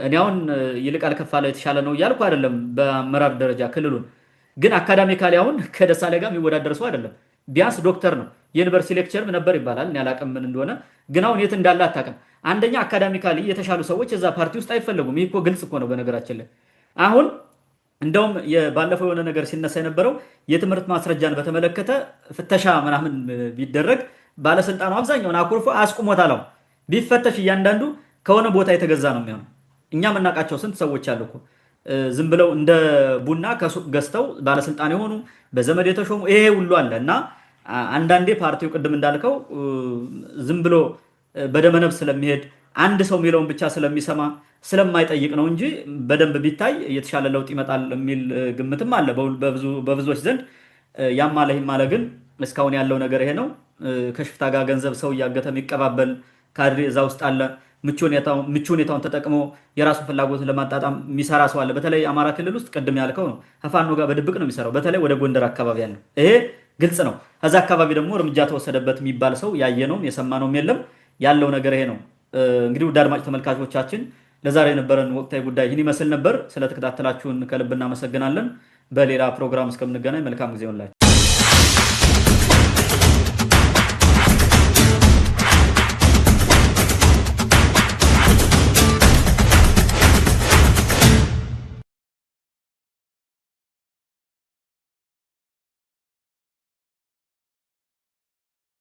እኔ አሁን ይልቃል ከፋለ የተሻለ ነው እያልኩ አይደለም፣ በአመራር ደረጃ ክልሉን ግን አካዳሚካሊ አሁን ከደሳሌ ጋር የሚወዳደር ሰው አይደለም። ቢያንስ ዶክተር ነው፣ የዩኒቨርሲቲ ሌክቸርም ነበር ይባላል። እኔ አላቅም ምን እንደሆነ፣ ግን አሁን የት እንዳለ አታውቅም። አንደኛ አካዳሚካሊ የተሻሉ ሰዎች እዛ ፓርቲ ውስጥ አይፈለጉም። ይህ እኮ ግልጽ እኮ ነው በነገራችን ላይ። አሁን እንደውም ባለፈው የሆነ ነገር ሲነሳ የነበረው የትምህርት ማስረጃን በተመለከተ ፍተሻ ምናምን ቢደረግ ባለስልጣኑ አብዛኛውን አኩርፎ አስቁሞታል። አሁን ቢፈተሽ እያንዳንዱ ከሆነ ቦታ የተገዛ ነው የሚሆነው። እኛ የምናውቃቸው ስንት ሰዎች አሉ እኮ ዝም ብለው እንደ ቡና ከሱቅ ገዝተው ባለስልጣን የሆኑ በዘመድ የተሾሙ ይሄ ሁሉ አለ። እና አንዳንዴ ፓርቲው ቅድም እንዳልከው ዝም ብሎ በደመነብ ስለሚሄድ አንድ ሰው የሚለውን ብቻ ስለሚሰማ ስለማይጠይቅ ነው እንጂ በደንብ ቢታይ የተሻለ ለውጥ ይመጣል የሚል ግምትም አለ በብዙዎች ዘንድ። ያም አለ ይህም አለ፣ ግን እስካሁን ያለው ነገር ይሄ ነው። ከሽፍታ ጋር ገንዘብ ሰው እያገተ የሚቀባበል ካድሬ እዛ ውስጥ አለ። ምቹ ሁኔታውን ተጠቅሞ የራሱን ፍላጎት ለማጣጣም የሚሰራ ሰው አለ። በተለይ አማራ ክልል ውስጥ ቅድም ያልከው ነው፣ ከፋኖ ጋር በድብቅ ነው የሚሰራው። በተለይ ወደ ጎንደር አካባቢ ያለው ይሄ ግልጽ ነው። ከዛ አካባቢ ደግሞ እርምጃ ተወሰደበት የሚባል ሰው ያየነውም የሰማነውም የለም። ያለው ነገር ይሄ ነው። እንግዲህ ውድ አድማጭ ተመልካቾቻችን ለዛሬ የነበረን ወቅታዊ ጉዳይ ይህን ይመስል ነበር። ስለተከታተላችሁን ከልብ እናመሰግናለን። በሌላ ፕሮግራም እስከምንገናኝ መልካም ጊዜ ሆንላችሁ።